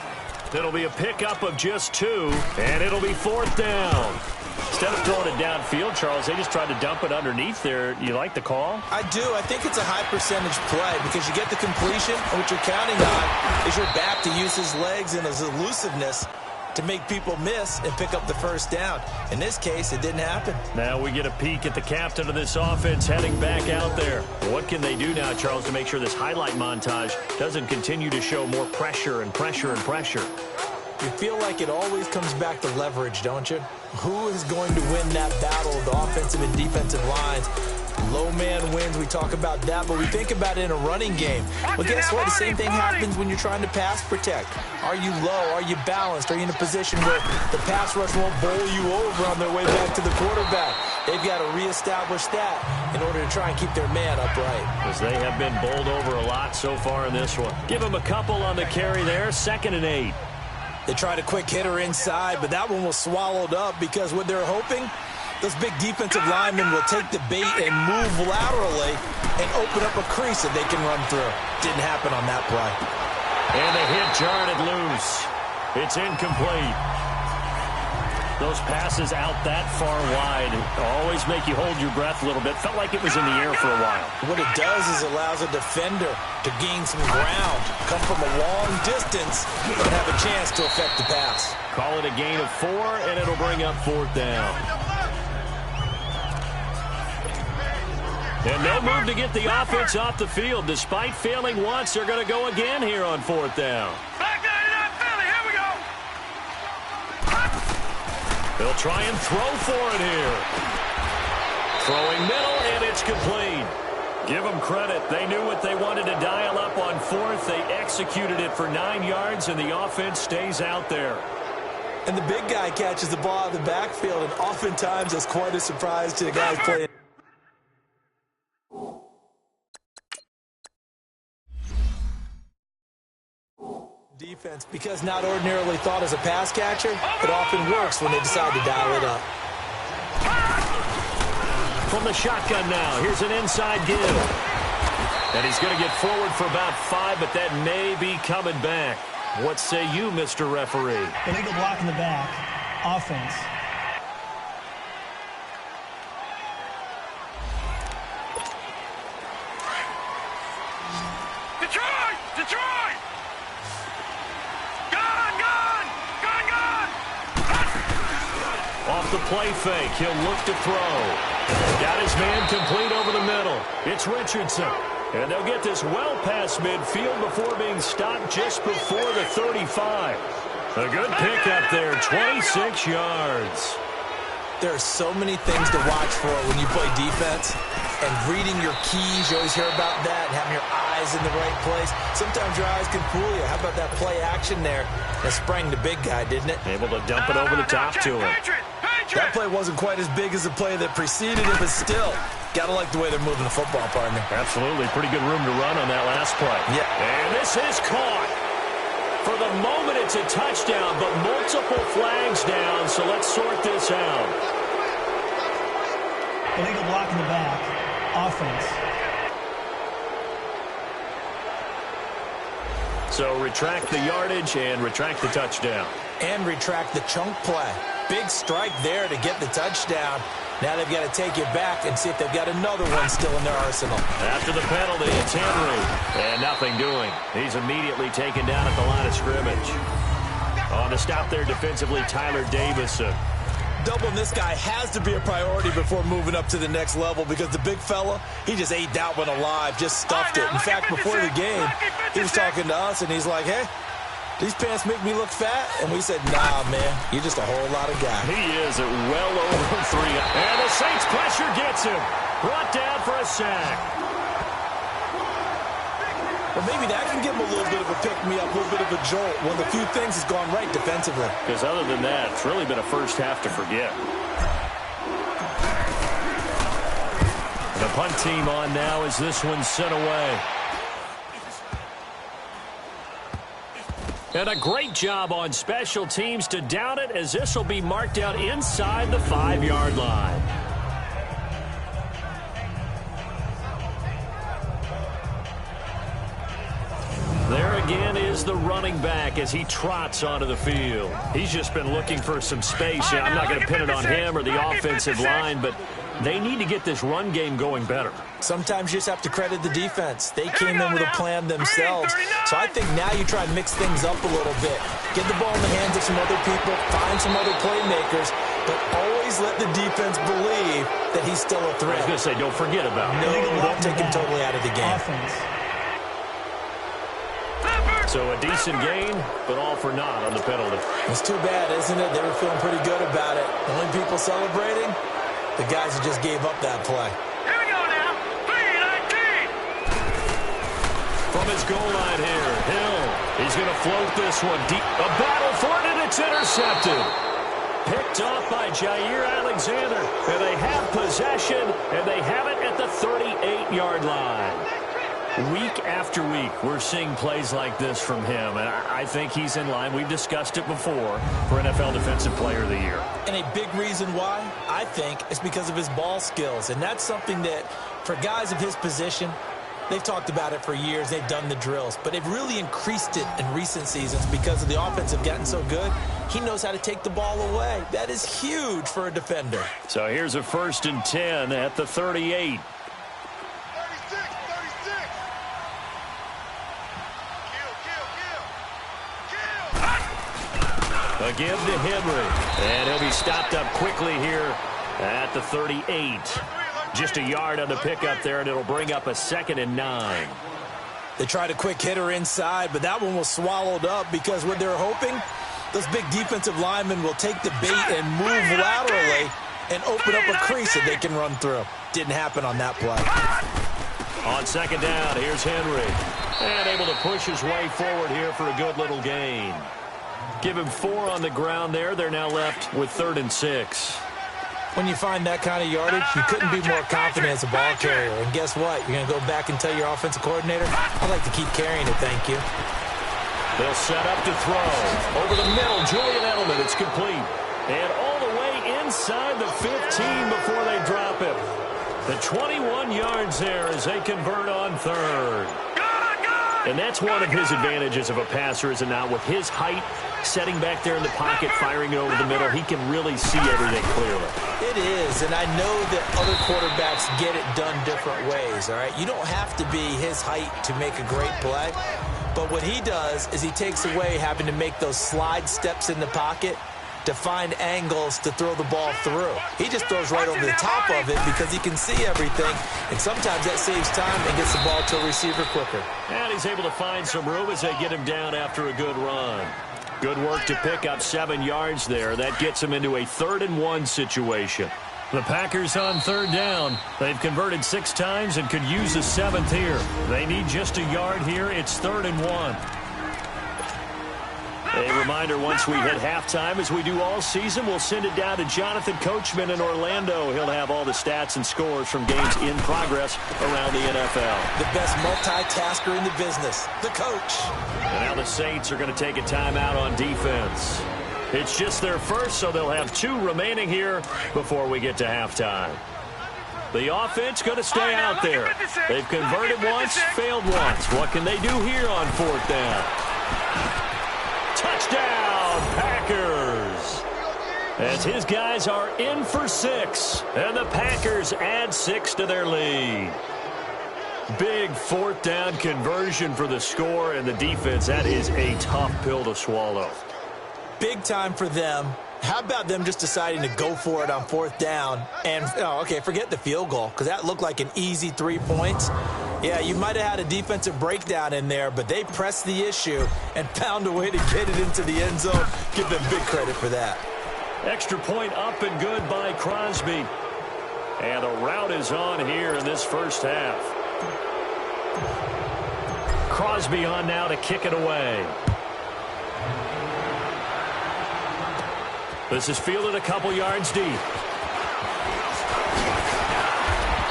Speaker 3: It'll be a pickup of just 2, and it'll be 4th down. Instead of throwing it downfield, Charles, they just tried to dump it underneath there. You like the call?
Speaker 4: I do. I think it's a high-percentage play because you get the completion, and what you're counting on is your back to use his legs and his elusiveness to make people miss and pick up the first down. In this case, it didn't happen.
Speaker 3: Now we get a peek at the captain of this offense heading back out there. What can they do now, Charles, to make sure this highlight montage doesn't continue to show more pressure and pressure and pressure?
Speaker 4: You feel like it always comes back to leverage, don't you? Who is going to win that battle of the offensive and defensive lines? Low man wins, we talk about that, but we think about it in a running game. Well, guess what? The same thing happens when you're trying to pass protect. Are you low? Are you balanced? Are you in a position where the pass rush won't bowl you over on their way back to the quarterback? They've got to reestablish that in order to try and keep their man upright.
Speaker 3: As they have been bowled over a lot so far in this one. Give them a couple on the carry there, 2nd and 8.
Speaker 4: They tried a quick hitter inside, but that one was swallowed up because what they're hoping, those big defensive linemen will take the bait and move laterally and open up a crease that they can run through. Didn't happen on that play.
Speaker 3: And the hit jarred it loose. It's incomplete. Those passes out that far wide always make you hold your breath a little bit. Felt like it was in the air for a while.
Speaker 4: What it does is allows a defender to gain some ground, come from a long distance, and have a chance to affect the pass.
Speaker 3: Call it a gain of 4, and it'll bring up 4th down. And no move to get the offense off the field. Despite failing once, they're going to go again here on 4th down. They'll try and throw for it here. Throwing middle, and it's complete. Give them credit. They knew what they wanted to dial up on 4th. They executed it for 9 yards, and the offense stays out there.
Speaker 4: And the big guy catches the ball out of the backfield, and oftentimes that's quite a surprise to the guys playing. Defense, because not ordinarily thought as a pass catcher, it often works when they decide to dial it up.
Speaker 3: From the shotgun now, here's an inside give. And he's going to get forward for about 5, but that may be coming back. What say you, Mr. Referee?
Speaker 5: Illegal block in the back. Offense.
Speaker 6: Detroit! Detroit!
Speaker 3: Off the play fake, he'll look to throw. Got his man complete over the middle. It's Richardson. And they'll get this well past midfield before being stopped just before the 35. A good pickup there, 26 yards.
Speaker 4: There are so many things to watch for when you play defense. And reading your keys, you always hear about that, and having your eyes in the right place. Sometimes your eyes can fool you. How about that play action there? That sprang the big guy, didn't it?
Speaker 3: Able to dump it over the top to him.
Speaker 4: That play wasn't quite as big as the play that preceded it, but still, got to like the way they're moving the football, partner.
Speaker 3: Absolutely. Pretty good room to run on that last play.
Speaker 4: Yeah.
Speaker 3: And this is caught. For the moment, it's a touchdown, but multiple flags down, so let's sort this out.
Speaker 5: Illegal block in the back. Offense.
Speaker 3: So retract the yardage and retract the touchdown.
Speaker 4: And retract the chunk play. Big strike there to get the touchdown. Now they've got to take it back and see if they've got another one still in their arsenal.
Speaker 3: After the penalty, it's Henry. And nothing doing. He's immediately taken down at the line of scrimmage. On the stop there defensively, Tyler Davison.
Speaker 4: Doubling this guy has to be a priority before moving up to the next level because the big fella, he just ate that one alive, just stuffed it. In fact, before the game, he was talking to us, and he's like, hey, these pants make me look fat? And we said, nah, man, you're just a whole lot of guy.
Speaker 3: He is at well over 3. And the Saints pressure gets him. Brought down for a sack.
Speaker 4: Well, maybe that can give him a little bit of a pick-me-up, a little bit of a jolt. One of the few things has gone right defensively.
Speaker 3: Because other than that, it's really been a first half to forget. The punt team on now as this one's sent away. And a great job on special teams to down it, as this will be marked out inside the 5-yard line. There again is the running back as he trots onto the field. He's just been looking for some space. Yeah, I'm not going to pin it on him or the offensive line, but they need to get this run game going better.
Speaker 4: Sometimes you just have to credit the defense. They came in with a plan themselves. So I think now you try and mix things up a little bit. Get the ball in the hands of some other people, find some other playmakers, but always let the defense believe that he's still a threat.
Speaker 3: I was going to say, don't forget about him.
Speaker 4: No, don't take him totally out of the game.
Speaker 5: Offense.
Speaker 3: So a decent gain, but all for naught on the penalty.
Speaker 4: It's too bad, isn't it? They were feeling pretty good about it. The only people celebrating, the guys who just gave up that play.
Speaker 6: Here we go now. 3-19.
Speaker 3: From his goal line here, Hill. He's going to float this one deep. A battle for it, and it's intercepted. Picked off by Jair Alexander. And they have possession, and they have it at the 38-yard line. Week after week, we're seeing plays like this from him, and I think he's in line. We've discussed it before for NFL Defensive Player of the Year.
Speaker 4: And a big reason why, I think, is because of his ball skills. And that's something that, for guys of his position, they've talked about it for years. They've done the drills. But they've really increased it in recent seasons because of the offense have gotten so good. He knows how to take the ball away. That is huge for a defender.
Speaker 3: So here's a 1st and 10 at the 38. A give to Henry, and he'll be stopped up quickly here at the 38. Just a yard on the pickup there, and it'll bring up a 2nd and 9.
Speaker 4: They tried a quick hitter inside, but that one was swallowed up because what they're hoping, those big defensive linemen will take the bait and move laterally and open up a crease that they can run through. Didn't happen on that play.
Speaker 3: On 2nd down, here's Henry. And able to push his way forward here for a good little gain. Give him 4 on the ground there. They're now left with 3rd and 6.
Speaker 4: When you find that kind of yardage, you couldn't be more confident as a ball carrier. And guess what? You're going to go back and tell your offensive coordinator, I'd like to keep carrying it, thank you.
Speaker 3: They'll set up to throw. Over the middle, Julian Edelman. It's complete. And all the way inside the 15 before they drop him. The 21 yards there as they convert on 3rd. And that's one of his advantages of a passer, is it not? With his height, setting back there in the pocket, firing it over the middle, he can really see everything clearly.
Speaker 4: It is, and I know that other quarterbacks get it done different ways, all right? You don't have to be his height to make a great play, but what he does is he takes away having to make those slide steps in the pocket to find angles to throw the ball through. He just throws right over the top of it because he can see everything, and sometimes that saves time and gets the ball to a receiver quicker.
Speaker 3: And he's able to find some room as they get him down after a good run. Good work to pick up 7 yards there. That gets them into a 3rd-and-1 situation. The Packers on 3rd down. They've converted 6 times and could use a 7th here. They need just a yard here. It's 3rd-and-1. A reminder, once we hit halftime, as we do all season, we'll send it down to Jonathan Coachman in Orlando. He'll have all the stats and scores from games in progress around the NFL.
Speaker 4: The best multitasker in the business, the coach.
Speaker 3: And now the Saints are going to take a timeout on defense. It's just their first, so they'll have 2 remaining here before we get to halftime. The offense going to stay out there. They've converted once, failed once. What can they do here on 4th down? Touchdown, Packers. As his guys are in for 6, and the Packers add 6 to their lead. Big 4th down conversion for the score, and the defense, that is a tough pill to swallow.
Speaker 4: Big time for them. How about them just deciding to go for it on 4th down? And, forget the field goal, because that looked like an easy 3 points. Yeah, you might have had a defensive breakdown in there, but they pressed the issue and found a way to get it into the end zone. Give them big credit for that.
Speaker 3: Extra point up and good by Crosby. And the route is on here in this first half. Crosby on now to kick it away. This is fielded a couple yards deep.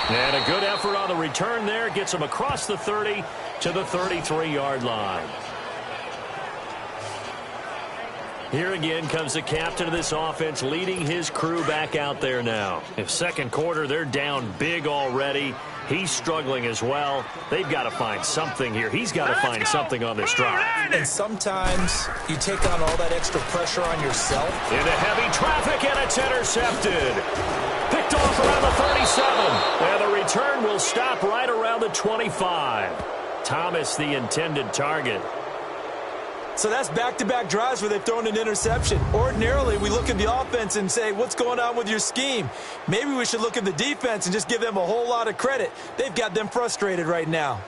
Speaker 3: And a good effort on the return there. Gets him across the 30 to the 33-yard line. Here again comes the captain of this offense leading his crew back out there now. If second quarter, they're down big already. He's struggling as well. They've got to find something here. He's got to find something on this drive.
Speaker 4: And sometimes you take on all that extra pressure on yourself.
Speaker 3: Into heavy traffic, and it's intercepted. Picked off around the 37. And the return will stop right around the 25. Thomas, the intended target.
Speaker 4: So that's back-to-back drives where they've thrown an interception. Ordinarily, we look at the offense and say, what's going on with your scheme? Maybe we should look at the defense and just give them a whole lot of credit. They've got them frustrated right now.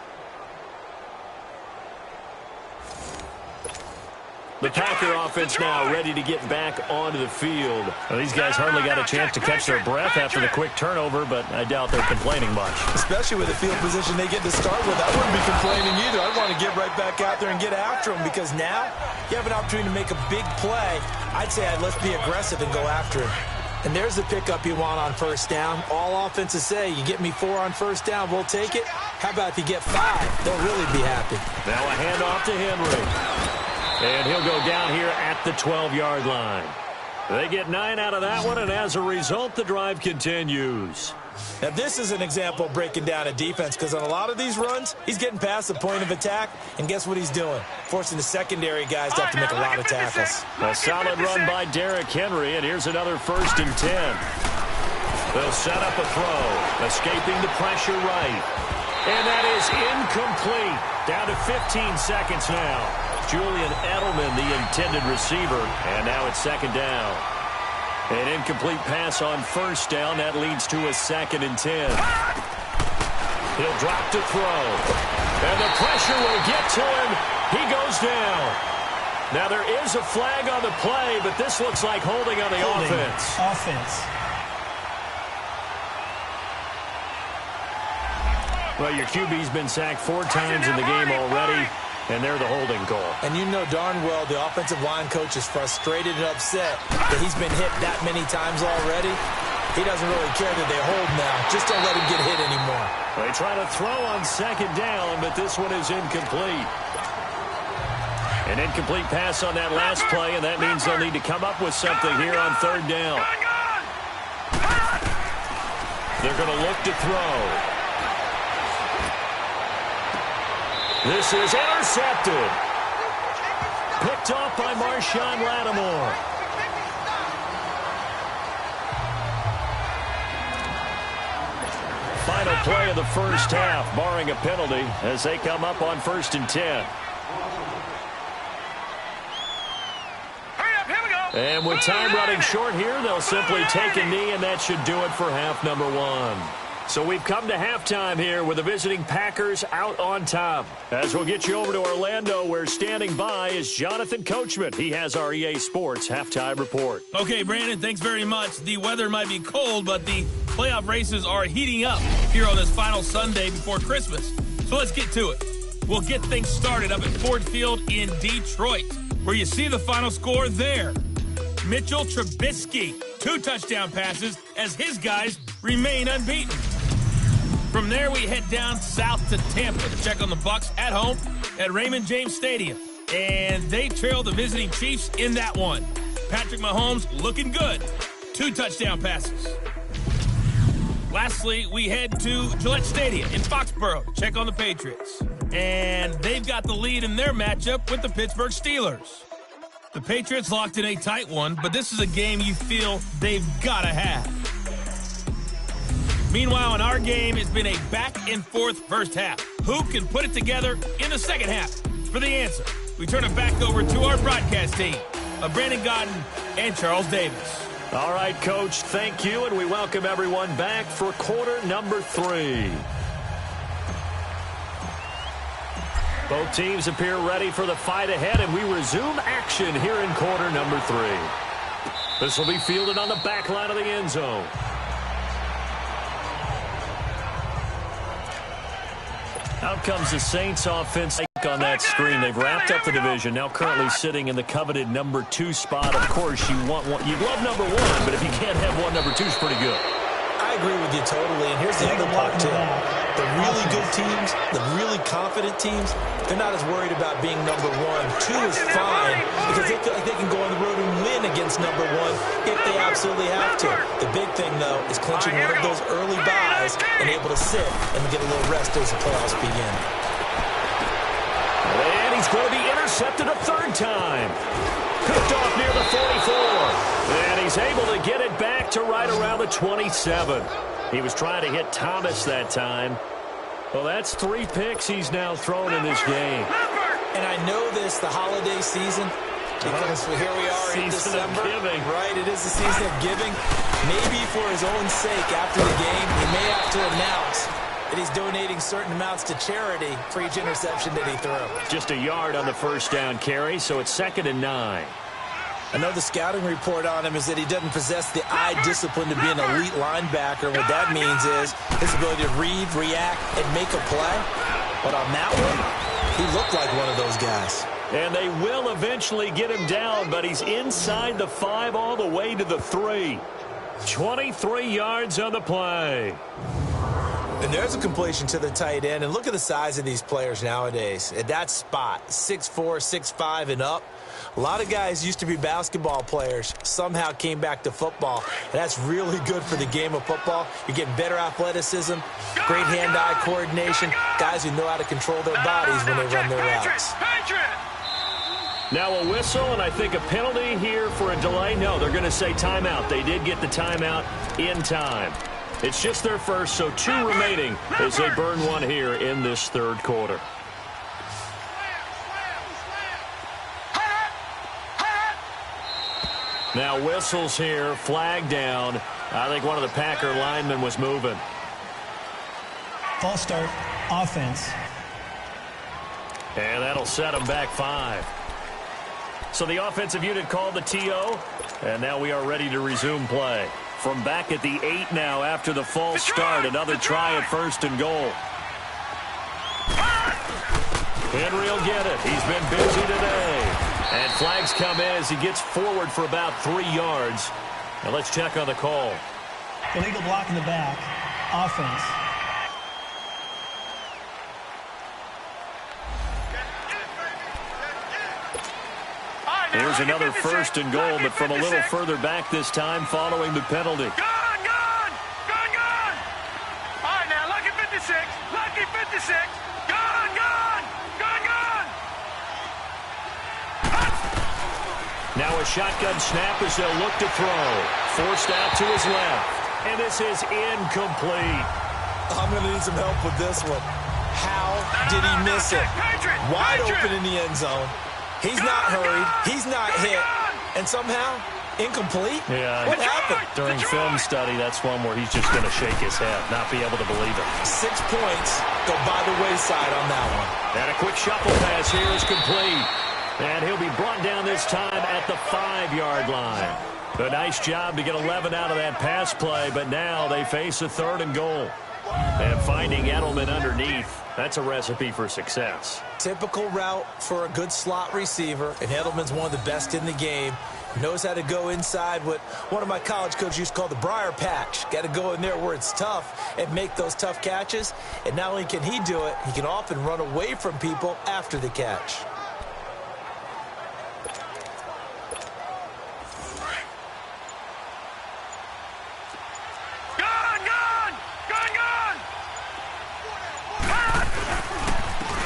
Speaker 3: The Packer offense now ready to get back onto the field. Well, these guys hardly got a chance to catch their breath after the quick turnover, but I doubt they're complaining much.
Speaker 4: Especially with the field position they get to start with. I wouldn't be complaining either. I'd want to get right back out there and get after them, because now you have an opportunity to make a big play. I'd say let's be aggressive and go after it. And there's the pickup you want on 1st down. All offenses say, you get me 4 on 1st down, we'll take it. How about if you get 5? They'll really be happy.
Speaker 3: Now a handoff to Henry. And he'll go down here at the 12-yard line. They get 9 out of that one, and as a result, the drive continues.
Speaker 4: Now, this is an example of breaking down a defense, because on a lot of these runs, he's getting past the point of attack, and guess what he's doing? Forcing the secondary guys to have to make a lot of tackles.
Speaker 3: A solid run by Derrick Henry, and here's another 1st and 10. They'll set up a throw, escaping the pressure right. And that is incomplete. Down to 15 seconds now. Julian Edelman, the intended receiver, and now it's 2nd down. An incomplete pass on 1st down. That leads to a 2nd and 10. He'll drop to throw. And the pressure will get to him. He goes down. Now there is a flag on the play, but this looks like holding on the offense. Well, your QB's been sacked 4 times in the game already, and they're the holding call.
Speaker 4: And you know darn well the offensive line coach is frustrated and upset that he's been hit that many times already. He doesn't really care that they hold now. Just don't let him get hit anymore.
Speaker 3: They try to throw on 2nd down, but this one is incomplete. An incomplete pass on that last play, and that means they'll need to come up with something here on 3rd down. They're going to look to throw. This is intercepted. Picked off by Marshawn Lattimore. Final play of the first half, barring a penalty, as they come up on 1st and 10. And with time running short here, they'll simply take a knee, and that should do it for half number 1. So we've come to halftime here with the visiting Packers out on top. As we'll get you over to Orlando, where standing by is Jonathan Coachman. He has our EA Sports halftime report.
Speaker 2: Okay, Brandon, thanks very much. The weather might be cold, but the playoff races are heating up here on this final Sunday before Christmas. So let's get to it. We'll get things started up at Ford Field in Detroit, where you see the final score there. Mitchell Trubisky, 2 touchdown passes as his guys remain unbeaten. From there, we head down south to Tampa to check on the Bucs at home at Raymond James Stadium. And they trail the visiting Chiefs in that one. Patrick Mahomes looking good. 2 touchdown passes. Lastly, we head to Gillette Stadium in Foxborough to check on the Patriots. And they've got the lead in their matchup with the Pittsburgh Steelers. The Patriots locked in a tight one, but this is a game you feel they've got to have. Meanwhile, in our game, it's been a back-and-forth first half. Who can put it together in the second half? For the answer, we turn it back over to our broadcast team of Brandon Godden and Charles Davis.
Speaker 3: All right, Coach, thank you, and we welcome everyone back for quarter number 3. Both teams appear ready for the fight ahead, and we resume action here in quarter number 3. This will be fielded on the back line of the end zone. Out comes the Saints offense on that screen. They've wrapped up the division, now currently sitting in the coveted number 2 spot. Of course, you'd love number 1, but if you can't have one, number 2 is pretty good.
Speaker 4: I agree with you totally, and here's the other part, too. The really good teams, the really confident teams, they're not as worried about being number 1. 2 is fine because they feel like they can go on the road and win against number 1 if they absolutely have to. The big thing, though, is clinching one of those early buys and able to sit and get a little rest as the playoffs begin.
Speaker 3: And he's going to be intercepted a 3rd time. Picked off near the 44. And he's able to get it back to right around the 27. He was trying to hit Thomas that time. Well, that's 3 picks he's now thrown in this game.
Speaker 4: And I know this, the holiday season, because here we are in December. Right, it is the season of giving. Maybe for his own sake after the game, he may have to announce that he's donating certain amounts to charity for each interception that he threw.
Speaker 3: Just a yard on the first down carry, so it's 2nd and 9.
Speaker 4: I know the scouting report on him is that he doesn't possess the eye discipline to be an elite linebacker. What that means is his ability to read, react, and make a play. But on that one, he looked like one of those guys.
Speaker 3: And they will eventually get him down, but he's inside the 5 all the way to the 3. 23 yards on the play.
Speaker 4: And there's a completion to the tight end. And look at the size of these players nowadays. At that spot, 6'4", 6'5", and up. A lot of guys used to be basketball players, somehow came back to football. And that's really good for the game of football. You're getting better athleticism, great hand-eye coordination, guys who know how to control their bodies when they run their routes.
Speaker 3: Now a whistle, and I think a penalty here for a delay. No, they're going to say timeout. They did get the timeout in time. It's just their first, so 2 remaining as they burn 1 here in this 3rd quarter. Now whistles here, flag down. I think one of the Packer linemen was moving.
Speaker 5: False start, offense.
Speaker 3: And that'll set them back 5. So the offensive unit called the TO, and now we are ready to resume play. From back at the 8 now after the false start, another try at 1st and goal. Henry will get it. He's been busy today. And flags come in as he gets forward for about 3 yards. Now let's check on the call.
Speaker 5: Illegal block in the back, offense.
Speaker 3: Here's another 1st and goal, but from a little further back this time following the penalty.
Speaker 6: Gone! All right, now, lucky 56. Lucky 56. Gone!
Speaker 3: Now a shotgun snap as they'll look to throw. Forced out to his left. And this is incomplete.
Speaker 4: I'm going to need some help with this one. How did he miss it? Wide open in the end zone. He's not hurried. He's not hit. And somehow, Incomplete?
Speaker 3: Yeah.
Speaker 4: What happened?
Speaker 3: During film study, that's one where he's just going to shake his head, not be able to believe it.
Speaker 4: 6 points go by the wayside on that one.
Speaker 3: And a quick shuffle pass here is complete. And he'll be brought down this time at the 5-yard line. A nice job to get 11 out of that pass play, but now they face a 3rd and goal. And finding Edelman underneath, that's a recipe for success.
Speaker 4: Typical route for a good slot receiver, and Edelman's one of the best in the game. Knows how to go inside what one of my college coaches used to call the briar patch. Got to go in there where it's tough and make those tough catches. And not only can he do it, he can often run away from people after the catch.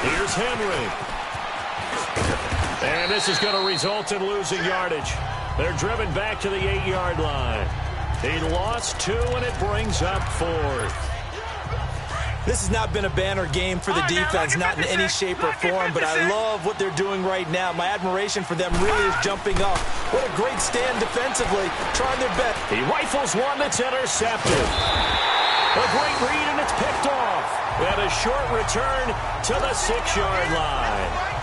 Speaker 3: Here's Henry. And this is going to result in losing yardage. They're driven back to the 8-yard line. He lost 2, and it brings up 4th.
Speaker 4: This has not been a banner game for the defense, not in any shape or form, but I love what they're doing right now. My admiration for them really is jumping up. What a great stand defensively, trying their best.
Speaker 3: He rifles one that's intercepted. A great read, and it's picked off. And a short return to the 6-yard line.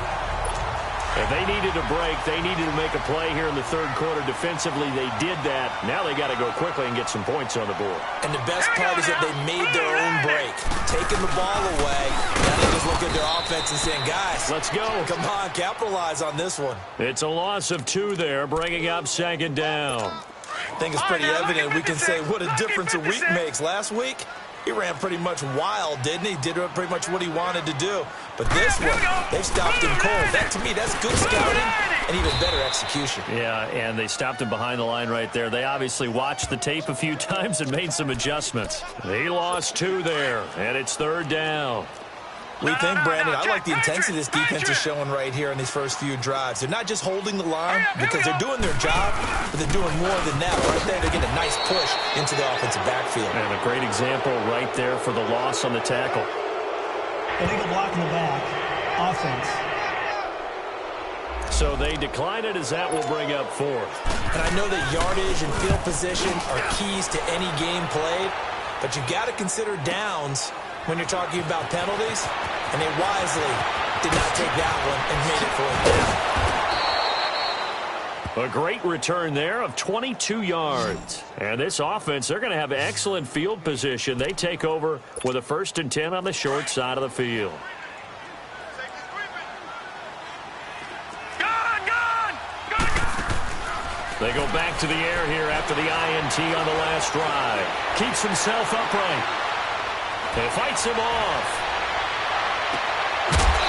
Speaker 3: If they needed a break, they needed to make a play here in the 3rd quarter. Defensively, they did that. Now they got to go quickly and get some points on the board.
Speaker 4: And the best part is that they made their own break, taking the ball away. Now they just look at their offense and saying, guys,
Speaker 3: let's go.
Speaker 4: Come on, capitalize on this one.
Speaker 3: It's a loss of 2 there, bringing up 2nd down.
Speaker 4: I think it's pretty evident. We can say what a difference a week makes. Last week, he ran pretty much wild, didn't he? Did pretty much what he wanted to do. But this one, they've stopped him cold. That, to me, that's good scouting and even better execution.
Speaker 3: Yeah, and they stopped him behind the line right there. They obviously watched the tape a few times and made some adjustments. He lost 2 there, and it's 3rd down.
Speaker 4: We think, Brandon, I like the intensity this defense is showing right here in these first few drives. They're not just holding the line because they're doing their job, but they're doing more than that. Right there, they're getting a nice push into the offensive backfield.
Speaker 3: And a great example right there for the loss on the tackle.
Speaker 5: Illegal block in the back. Offense.
Speaker 3: So they decline it as that will bring up 4th.
Speaker 4: And I know that yardage and field position are keys to any game played, but you got to consider downs when you're talking about penalties, and they wisely did not take that one and made it for a down.
Speaker 3: A great return there of 22 yards. And this offense, they're going to have excellent field position. They take over with a 1st and 10 on the short side of the field. They go back to the air here after the INT on the last drive. Keeps himself upright. He fights him off.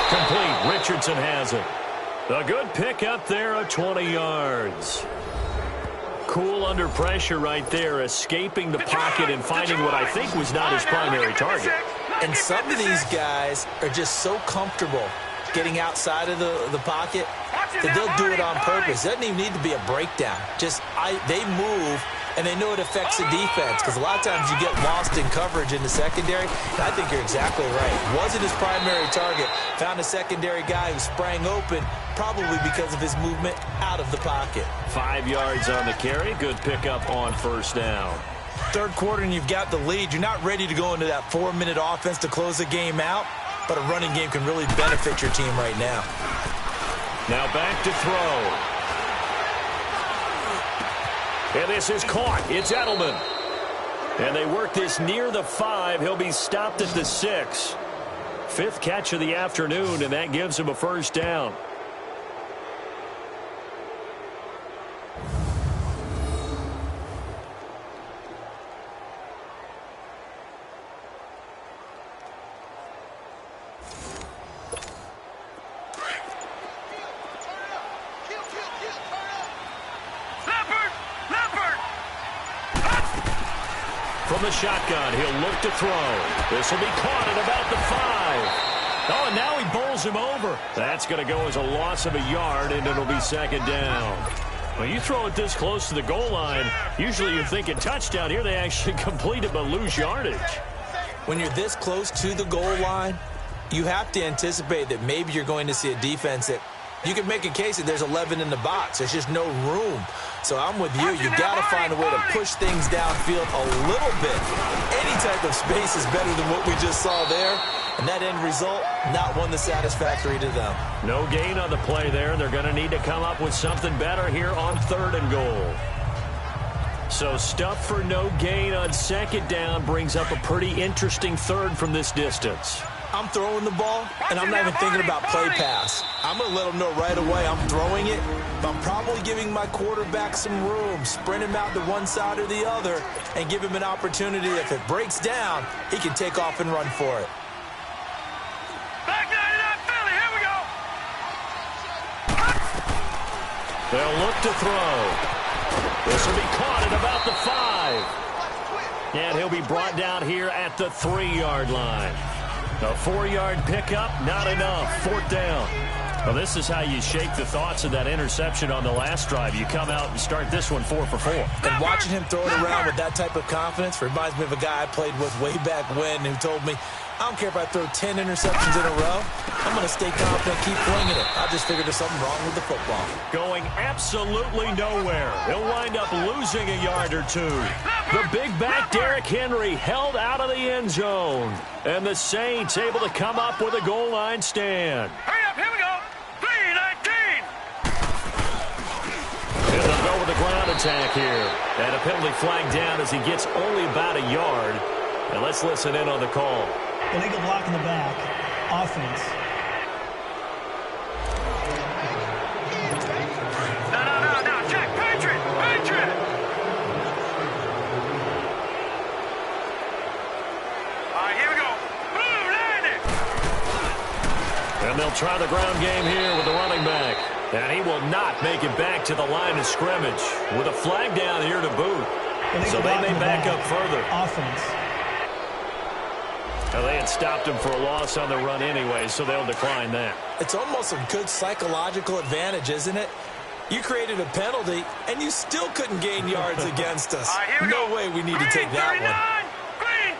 Speaker 3: Complete. Richardson has it. A good pick up there of 20 yards. Cool under pressure right there, escaping the pocket and finding what I think was not his primary target.
Speaker 4: And some of these guys are just so comfortable getting outside of the pocket that they'll do it on purpose. It doesn't even need to be a breakdown. Just they move, and they know it affects the defense because a lot of times you get lost in coverage in the secondary. And I think you're exactly right. Wasn't his primary target. Found a secondary guy who sprang open, probably because of his movement out of the pocket.
Speaker 3: 5 yards on the carry. Good pickup on 1st down.
Speaker 4: 3rd quarter, and you've got the lead. You're not ready to go into that 4-minute offense to close the game out, but a running game can really benefit your team right now.
Speaker 3: Now back to throw. And this is caught. It's Edelman. And they work this near the 5. He'll be stopped at the 6. 5th catch of the afternoon, and that gives him a 1st down. From the shotgun, he'll look to throw. This will be caught at about the 5. Oh, and now he bowls him over. That's going to go as a loss of a yard, and it'll be 2nd down. When you throw it this close to the goal line, usually you're thinking touchdown. Here they actually complete it but lose yardage.
Speaker 4: When you're this close to the goal line, you have to anticipate that maybe you're going to see a defense that You can make a case that there's 11 in the box. There's just no room. So I'm with you. You got to find a way to push things downfield a little bit. Any type of space is better than what we just saw there. And that end result, not one that's satisfactory to them.
Speaker 3: No gain on the play there. They're going to need to come up with something better here on 3rd and goal. So stuff for no gain on 2nd down brings up a pretty interesting 3rd from this distance.
Speaker 4: I'm throwing the ball, and I'm not even thinking about play pass. I'm going to let them know right away I'm throwing it, but I'm probably giving my quarterback some room, sprint him out to one side or the other, and give him an opportunity. If it breaks down, he can take off and run for it.
Speaker 6: Back 99 Philly, here we go.
Speaker 3: They'll look to throw. This will be caught at about the 5. And he'll be brought down here at the 3-yard line. A 4-yard pickup, not enough. 4th down. Well, this is how you shake the thoughts of that interception on the last drive. You come out and start this one 4 for 4.
Speaker 4: And watching him throw it around with that type of confidence reminds me of a guy I played with way back when who told me, I don't care if I throw 10 interceptions in a row. I'm going to stay confident, keep flinging it. I just figured there's something wrong with the football.
Speaker 3: Going absolutely nowhere. He'll wind up losing a yard or 2. The big back Derrick Henry held out of the end zone. And the Saints able to come up with a goal line stand.
Speaker 6: Hurry up, here we go. 3-19.
Speaker 3: And they'll go with the ground attack here. And a penalty flag down as he gets only about a yard. And let's listen in on the call.
Speaker 5: Illegal block in the back. Offense.
Speaker 6: No. Check. Patriot. All right, here we go. Blue, landing.
Speaker 3: And they'll try the ground game here with the running back. And he will not make it back to the line of scrimmage with a flag down here to boot. So they may back up further.
Speaker 5: Offense.
Speaker 3: Now, they had stopped him for a loss on the run anyway, so they'll decline that.
Speaker 4: It's almost a good psychological advantage, isn't it? You created a penalty, and you still couldn't gain yards against us.
Speaker 6: All right, here we
Speaker 4: No
Speaker 6: go.
Speaker 4: way we need to take that one.
Speaker 6: Green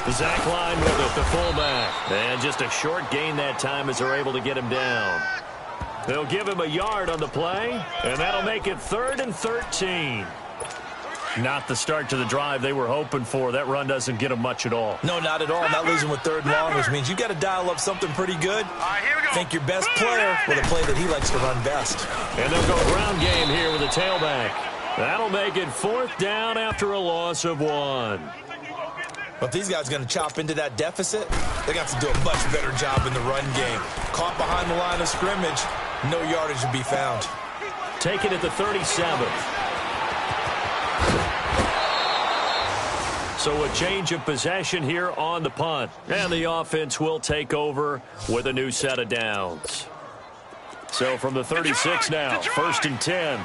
Speaker 6: 39.
Speaker 3: Zach Line with it, the fullback. And just a short gain that time as they're able to get him down. They'll give him a yard on the play, and that'll make it 3rd and 13. Not the start to the drive they were hoping for. That run doesn't get them much at all.
Speaker 4: No, not at all. And that leaves them with 3rd and long, which means you got to dial up something pretty good.
Speaker 6: All right, here we go.
Speaker 4: Think your best player with a play that he likes to run best.
Speaker 3: And they'll go ground game here with a tailback. That'll make it 4th down after a loss of 1.
Speaker 4: But if these guys are going to chop into that deficit, they got to do a much better job in the run game. Caught behind the line of scrimmage, no yardage to be found.
Speaker 3: Take it at the 37. So a change of possession here on the punt. And the offense will take over with a new set of downs. So from the 36 now, 1st and 10.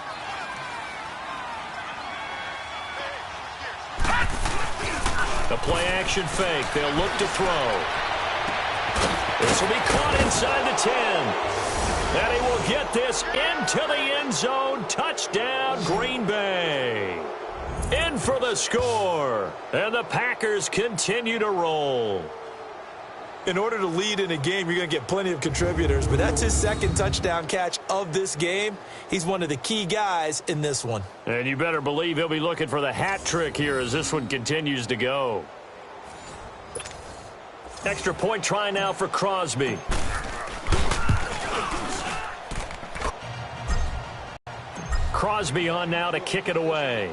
Speaker 3: A play action fake. They'll look to throw. This will be caught inside the 10. And he will get this into the end zone. Touchdown, Green Bay. In for the score. And the Packers continue to roll.
Speaker 4: In order to lead in a game, you're going to get plenty of contributors, but that's his 2nd touchdown catch of this game. He's one of the key guys in this one.
Speaker 3: And you better believe he'll be looking for the hat trick here as this one continues to go. Extra point try now for Crosby. Crosby on now to kick it away.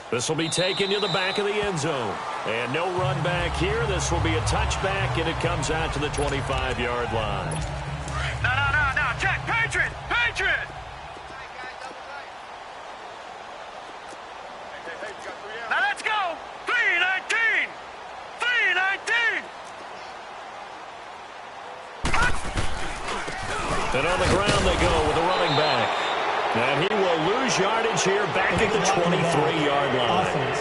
Speaker 3: This will be taken to the back of the end zone. And no run back here. This will be a touchback, and it comes out to the 25-yard line.
Speaker 6: No. Check. Patriot. Now let's go. 3-19.
Speaker 3: And on the ground they go with the running back. And he will lose yardage here back at the 23-yard line.
Speaker 5: Offense.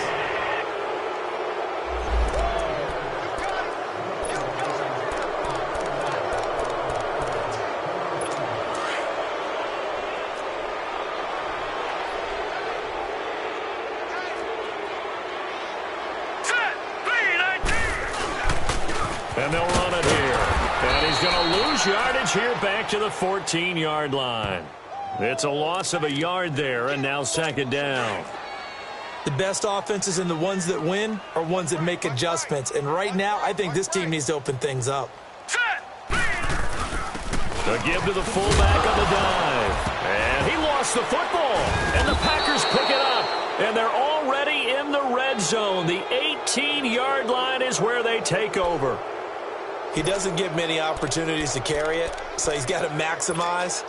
Speaker 6: Set. 3-19.
Speaker 3: And they'll run it here. And he's going to lose yardage here back to the 14-yard line. It's a loss of a yard there, and now second down.
Speaker 4: The best offenses and the ones that win are ones that make adjustments. And right now, I think this team needs to open things up.
Speaker 3: The give to the fullback on the dive. And he lost the football. And the Packers pick it up. And they're already in the red zone. The 18-yard line is where they take over.
Speaker 4: He doesn't get many opportunities to carry it, so he's got to maximize.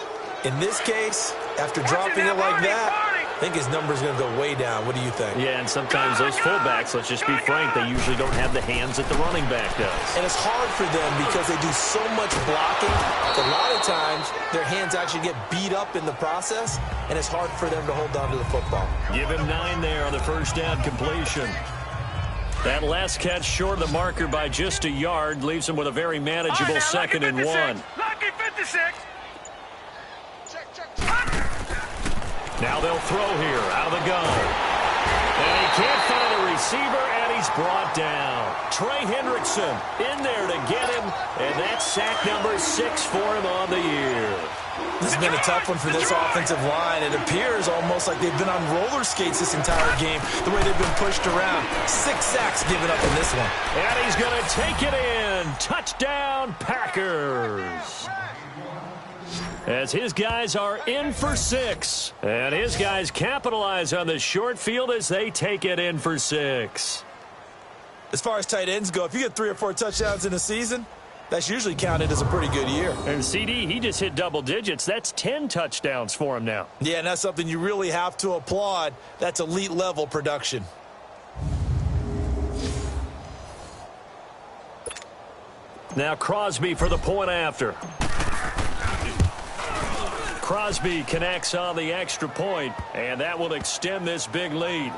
Speaker 4: In this case, after dropping it like that, I think his number's going to go way down. What do you think?
Speaker 3: Yeah, and sometimes those fullbacks, let's just be frank, they usually don't have the hands that the running back does.
Speaker 4: And it's hard for them because they do so much blocking. A lot of times, their hands actually get beat up in the process, and it's hard for them to hold on to the football.
Speaker 3: Give him 9 there on the first down completion. That last catch short of the marker by just a yard leaves him with a very manageable second and 1.
Speaker 6: Lucky 56.
Speaker 3: Now they'll throw here out of the gun. And he can't find a receiver, and he's brought down. Trey Hendrickson in there to get him, and that's sack number 6 for him on the year.
Speaker 4: This has been a tough one for this offensive line. It appears almost like they've been on roller skates this entire game, the way they've been pushed around. 6 sacks given up in this one.
Speaker 3: And he's going to take it in. Touchdown, Packers. As his guys are in for 6. And his guys capitalize on the short field as they take it in for 6.
Speaker 4: As far as tight ends go, if you get 3 or 4 touchdowns in a season, that's usually counted as a pretty good year.
Speaker 3: And CD, he just hit double digits. That's 10 touchdowns for him now.
Speaker 4: Yeah, and that's something you really have to applaud. That's elite level production.
Speaker 3: Now Crosby for the point after. Crosby connects on the extra point, and that will extend this big lead.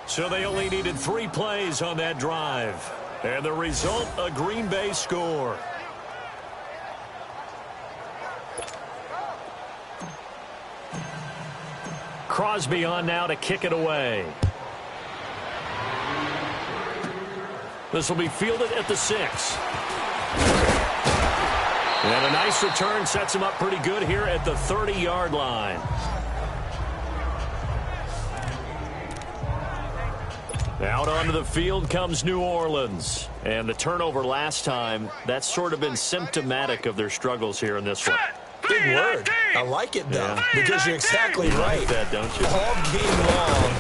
Speaker 3: So they only needed 3 plays on that drive. And the result, a Green Bay score. Crosby on now to kick it away. This will be fielded at the 6. And a nice return sets him up pretty good here at the 30-yard line. Out onto the field comes New Orleans. And the turnover last time, that's sort of been symptomatic of their struggles here in this one.
Speaker 4: Big word. I like it, though, because you're exactly right.
Speaker 3: Like that, don't you?
Speaker 4: All game long,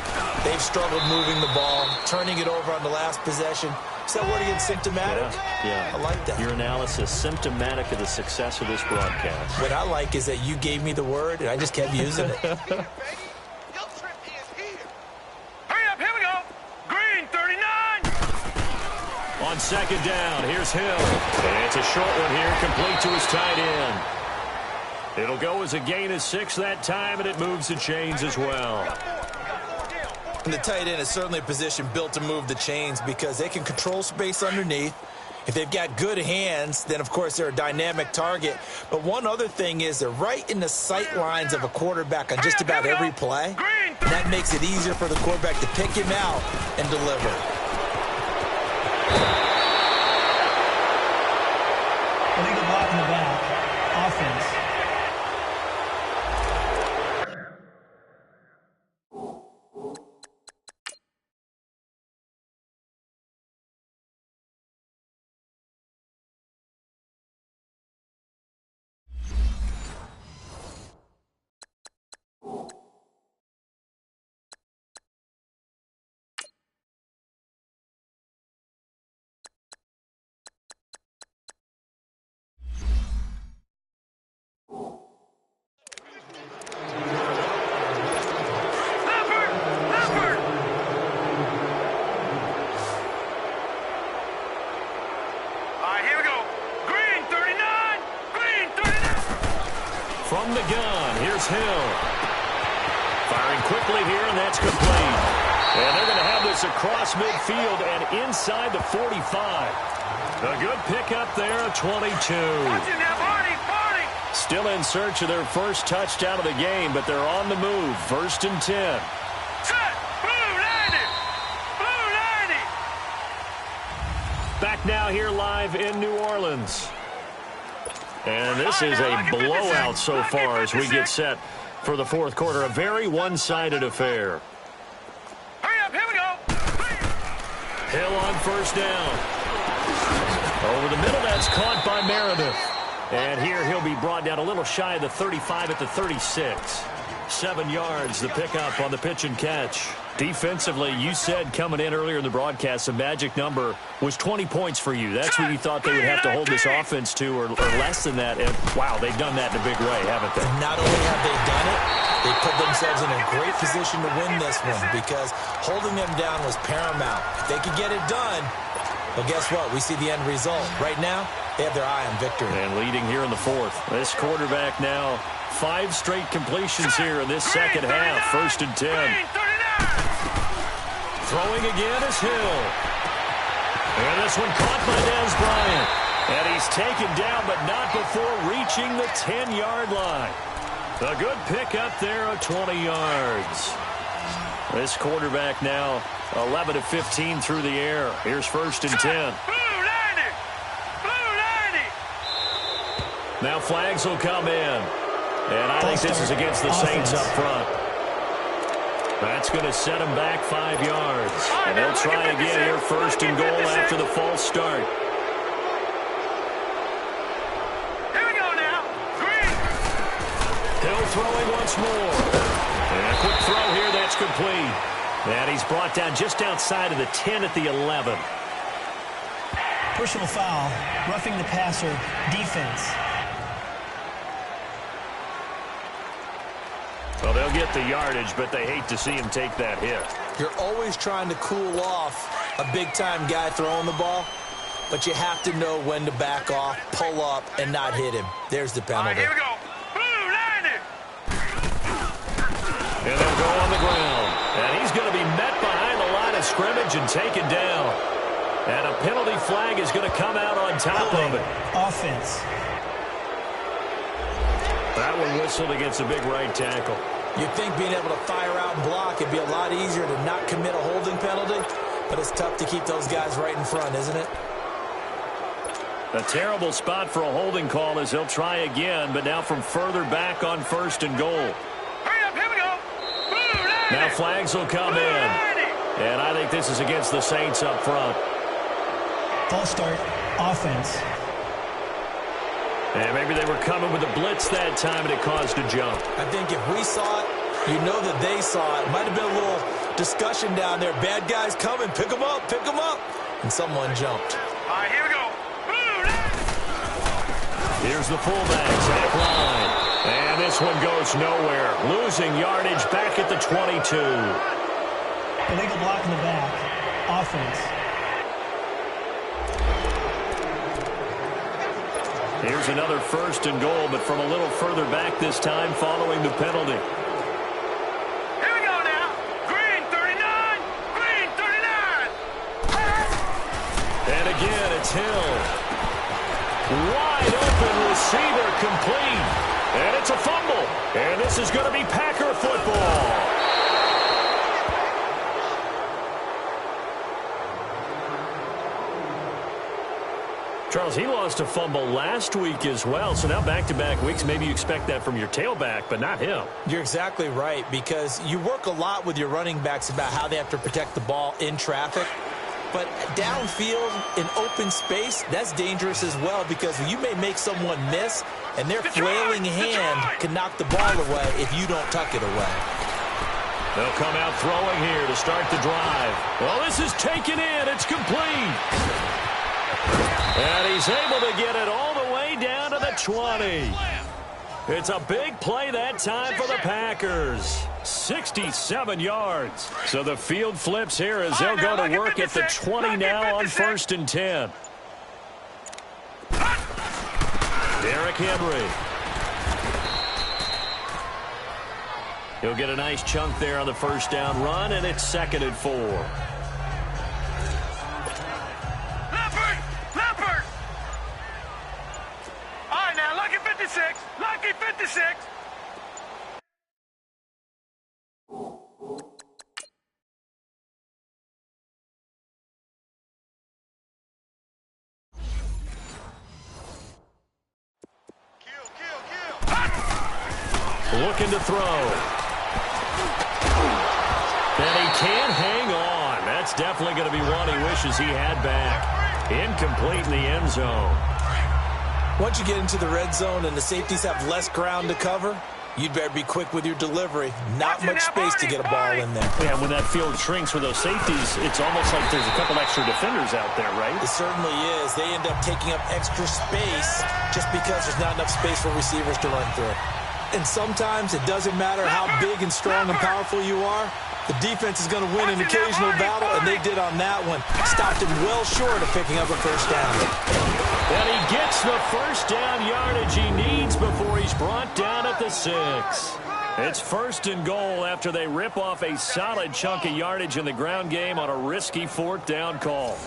Speaker 4: they've struggled moving the ball, turning it over on the last possession. Is that word again, symptomatic?
Speaker 3: Yeah.
Speaker 4: I like that.
Speaker 3: Your analysis, symptomatic of the success of this broadcast.
Speaker 4: What I like is that you gave me the word, and I just kept using it.
Speaker 6: Hurry up, here we go. Green, 39.
Speaker 3: On second down, here's Hill. And it's a short one here, complete to his tight end. It'll go as a gain of 6 that time, and it moves the chains as well.
Speaker 4: And the tight end is certainly a position built to move the chains because they can control space underneath. If they've got good hands, then, of course, they're a dynamic target. But one other thing is they're right in the sight lines of a quarterback on just about every play. And that makes it easier for the quarterback to pick him out and deliver.
Speaker 5: Illegal block in the back. Offense.
Speaker 3: From the gun, here's Hill. Firing quickly here, and that's complete. And they're going to have this across midfield and inside the 45. A good pickup there, a 22. Still in search of their first touchdown of the game, but they're on the move. 1st and 10.
Speaker 6: Set. Blue 90. Blue 90.
Speaker 3: now here live in New Orleans. And this is a blowout so far as we get set for the fourth quarter. A very one-sided affair.
Speaker 6: Hurry up, here we go.
Speaker 3: Hill on first down. Over the middle, that's caught by Meredith. And here he'll be brought down a little shy of the 35 at the 36. 7 yards, the pickup on the pitch and catch. Defensively, you said coming in earlier in the broadcast, the magic number was 20 points for you. That's what you thought they would have to hold this offense to, or less than that. And, wow, they've done that in a big way, haven't they?
Speaker 4: And not only have they done it, they put themselves in a great position to win this one because holding them down was paramount. If they could get it done, well, guess what? We see the end result. Right now, they have their eye on victory.
Speaker 3: And leading here in the fourth. This quarterback now 5 straight completions here in this second half. 1st and 10. Throwing again is Hill. And this one caught by Dez Bryant. And he's taken down, but not before reaching the 10-yard line. A good pickup there of 20 yards. This quarterback now 11 of 15 through the air. Here's 1st and 10. Now flags will come in. And I think this is against the Saints up front. That's going to set them back 5 yards. And they'll try again here, 1st and goal after the false start.
Speaker 6: Here we go now. Green.
Speaker 3: Hill throwing once more. And a quick throw here, that's complete. And he's brought down just outside of the 10 at the 11.
Speaker 5: Personal foul, roughing the passer, defense.
Speaker 3: Well, they'll get the yardage, but they hate to see him take that hit.
Speaker 4: You're always trying to cool off a big-time guy throwing the ball, but you have to know when to back off, pull up, and not hit him. There's the penalty.
Speaker 6: All right, here we go. Blue, 90.
Speaker 3: And they'll go on the ground. And he's going to be met behind the line of scrimmage and taken down. And a penalty flag is going to come out on top of it.
Speaker 5: Offense.
Speaker 3: That one whistled against a big right tackle.
Speaker 4: You'd think being able to fire out and block would be a lot easier to not commit a holding penalty, but it's tough to keep those guys right in front, isn't it?
Speaker 3: A terrible spot for a holding call as he'll try again, but now from further back on 1st and goal.
Speaker 6: Hurry up, here we go. Blue, 90.
Speaker 3: Now flags will come in. And I think this is against the Saints up front.
Speaker 5: False start, offense.
Speaker 3: And maybe they were coming with a blitz that time, and it caused a jump.
Speaker 4: I think if we saw it, you know that they saw it. Might have been a little discussion down there. Bad guys coming, pick them up, pick them up. And someone jumped.
Speaker 6: All right, here we go. Blue, 90.
Speaker 3: Here's the fullback, Zach line. And this one goes nowhere. Losing yardage back at the 22.
Speaker 5: Illegal block in the back, offense.
Speaker 3: Here's another 1st and goal, but from a little further back this time following the penalty.
Speaker 6: Here we go now. Green, 39. Green, 39.
Speaker 3: And again, it's Hill. Wide open receiver complete. And it's a fumble. And this is going to be Packer football. Charles, he lost a fumble last week as well, so now back-to-back weeks, maybe you expect that from your tailback, but not him.
Speaker 4: You're exactly right, because you work a lot with your running backs about how they have to protect the ball in traffic, but downfield in open space, that's dangerous as well, because you may make someone miss, and their flailing hand can knock the ball away if you don't tuck it away.
Speaker 3: They'll come out throwing here to start the drive. Well, this is taken in. It's complete. And he's able to get it all the way down to the 20. It's a big play that time for the Packers. 67 yards. So the field flips here as they'll go to work at the 20 now on 1st and 10. Derrick Henry. He'll get a nice chunk there on the 1st down run, and it's 2nd and 4.
Speaker 6: Lucky 56.
Speaker 3: Looking to throw. And he can't hang on. That's definitely going to be one he wishes he had back. Incomplete in the end zone.
Speaker 4: Once you get into the red zone and the safeties have less ground to cover, you'd better be quick with your delivery. Not much space to get a ball in there.
Speaker 3: Yeah, when that field shrinks with those safeties, it's almost like there's a couple extra defenders out there, right?
Speaker 4: It certainly is. They end up taking up extra space just because there's not enough space for receivers to run through. And sometimes it doesn't matter how big and strong and powerful you are. The defense is going to win an occasional battle, and they did on that one. Stopped him well short of picking up a first down.
Speaker 3: And he gets the first down yardage he needs before he's brought down at the 6. It's 1st and goal after they rip off a solid chunk of yardage in the ground game on a risky 4th down call.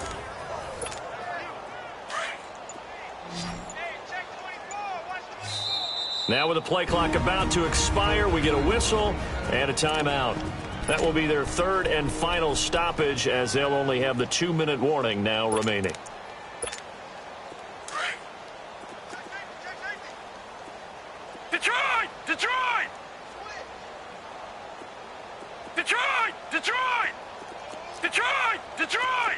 Speaker 3: Now with the play clock about to expire, we get a whistle and a timeout. That will be their 3rd and final stoppage, as they'll only have the 2-minute warning now remaining.
Speaker 6: Detroit! Detroit! Detroit! Detroit! Detroit! Detroit!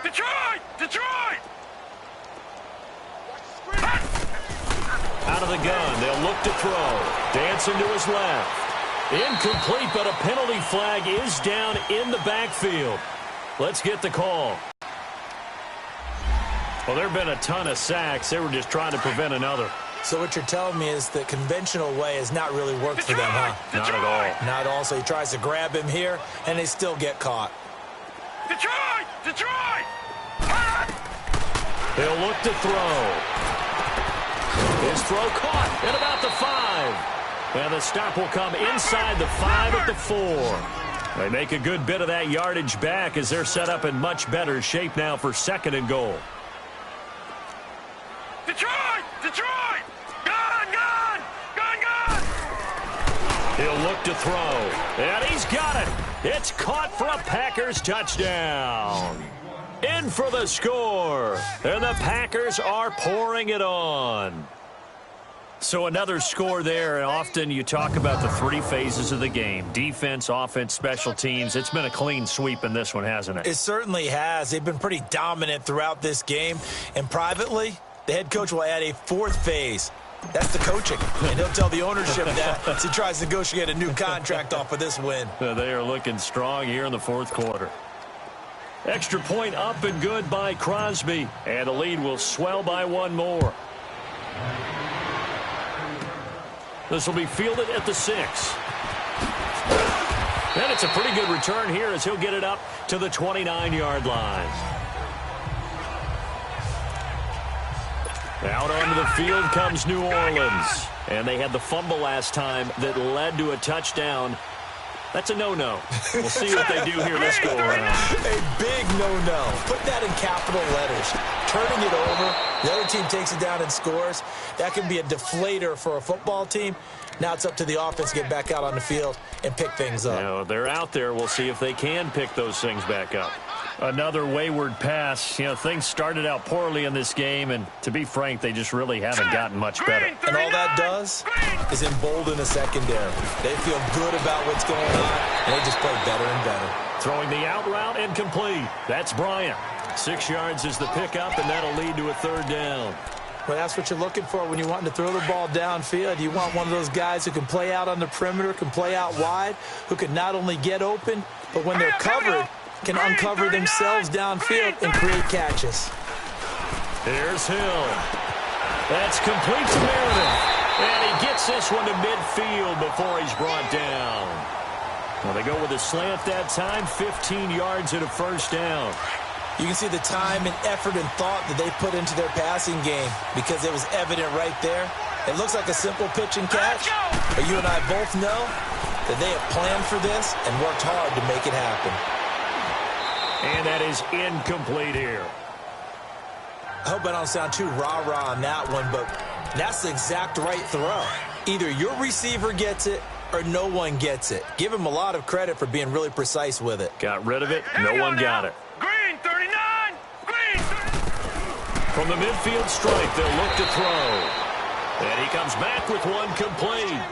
Speaker 6: Detroit! Detroit!
Speaker 3: Out of the gun, they'll look to throw. Dancing to his left. Incomplete, but a penalty flag is down in the backfield. Let's get the call. Well, there have been a ton of sacks. They were just trying to prevent another.
Speaker 4: So what you're telling me is the conventional way has not really worked for them, huh?
Speaker 3: Not at all.
Speaker 4: Not at all. So he tries to grab him here, and they still get caught.
Speaker 6: Detroit! Detroit!
Speaker 3: They'll look to throw. His throw caught at about the 5. And the stop will come inside the 5 at the 4. They make a good bit of that yardage back as they're set up in much better shape now for 2nd and goal.
Speaker 6: Detroit! Detroit! Gun! Gun! Gun! Gun!
Speaker 3: He'll look to throw. And he's got it. It's caught for a Packers touchdown. In for the score. And the Packers are pouring it on. So another score there, and often you talk about the 3 phases of the game. Defense, offense, special teams. It's been a clean sweep in this one, hasn't it?
Speaker 4: It certainly has. They've been pretty dominant throughout this game. And privately, the head coach will add a 4th phase. That's the coaching. And he'll tell the ownership that as he tries to negotiate a new contract off of this win.
Speaker 3: They are looking strong here in the 4th quarter. Extra point up and good by Crosby. And the lead will swell by 1 more. This will be fielded at the 6. And it's a pretty good return here as he'll get it up to the 29-yard line. Out onto the field comes New Orleans. And they had the fumble last time that led to a touchdown. That's a no-no. We'll see what they do here this go-around.
Speaker 4: A big no-no. Put that in capital letters. Turning it over. The other team takes it down and scores. That can be a deflator for a football team. Now it's up to the offense to get back out on the field and pick things up.
Speaker 3: You know, they're out there. We'll see if they can pick those things back up. Another wayward pass. You know, things started out poorly in this game, and to be frank, they just really haven't gotten much better.
Speaker 4: And all that does is embolden a secondary. They feel good about what's going on, and they just play better and better.
Speaker 3: Throwing the out route and complete. That's Bryant. 6 yards is the pickup, and that'll lead to a 3rd down.
Speaker 4: Well, that's what you're looking for when you're wanting to throw the ball downfield. You want one of those guys who can play out on the perimeter, can play out wide, who can not only get open, but when they're covered, can uncover themselves downfield and create catches.
Speaker 3: Here's Hill. That's complete to Meredith. And he gets this one to midfield before he's brought down. Well, they go with a slant that time, 15 yards and a 1st down.
Speaker 4: You can see the time and effort and thought that they put into their passing game because it was evident right there. It looks like a simple pitch and catch, but you and I both know that they have planned for this and worked hard to make it happen.
Speaker 3: And that is incomplete here.
Speaker 4: I hope I don't sound too rah-rah on that one, but that's the exact right throw. Either your receiver gets it or no one gets it. Give him a lot of credit for being really precise with it.
Speaker 3: Got rid of it. No one got it.
Speaker 6: Green 39! Green 39!
Speaker 3: From the midfield stripe, they'll look to throw. And he comes back with one complete.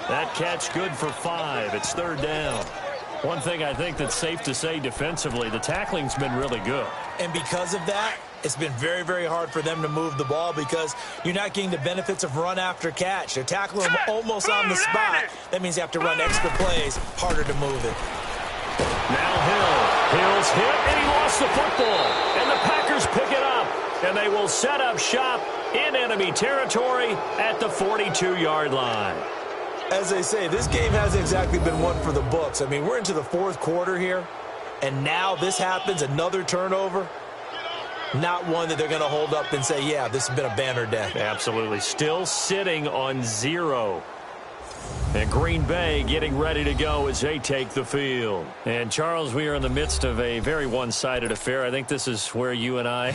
Speaker 3: That catch good for 5. It's third down. One thing I think that's safe to say defensively, the tackling's been really good.
Speaker 4: And because of that, it's been very, very hard for them to move the ball because you're not getting the benefits of run after catch. They're tackling them almost on the spot. That means you have to run extra plays, harder to move it.
Speaker 3: Now Hill. Hill's hit, and he lost the football. And the Packers pick it up. And they will set up shop in enemy territory at the 42-yard line.
Speaker 4: As they say, this game hasn't exactly been one for the books. I mean, we're into the fourth quarter here, and now this happens, another turnover. Not one that they're going to hold up and say, yeah, this has been a banner day.
Speaker 3: Absolutely. Still sitting on 0. And Green Bay getting ready to go as they take the field. And, Charles, we are in the midst of a very one-sided affair. I think this is where you and I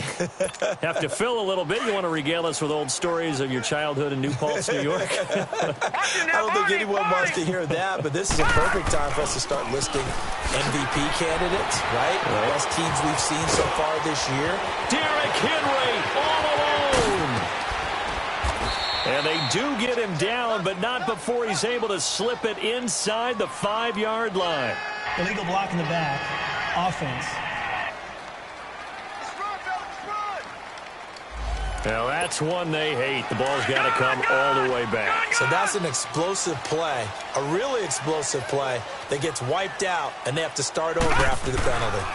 Speaker 3: have to fill a little bit. You want to regale us with old stories of your childhood in New Paltz, New York?
Speaker 4: I don't think anyone wants to hear that, but this is a perfect time for us to start listing MVP candidates, right? The best teams we've seen so far this year.
Speaker 3: Derrick Henry all alone. And they do get him down, but not before he's able to slip it inside the 5-yard line.
Speaker 5: Illegal block in the back. Offense.
Speaker 3: Now that's one they hate. The ball's got to come all the way back.
Speaker 4: So that's an explosive play, a really explosive play that gets wiped out, and they have to start over after the penalty.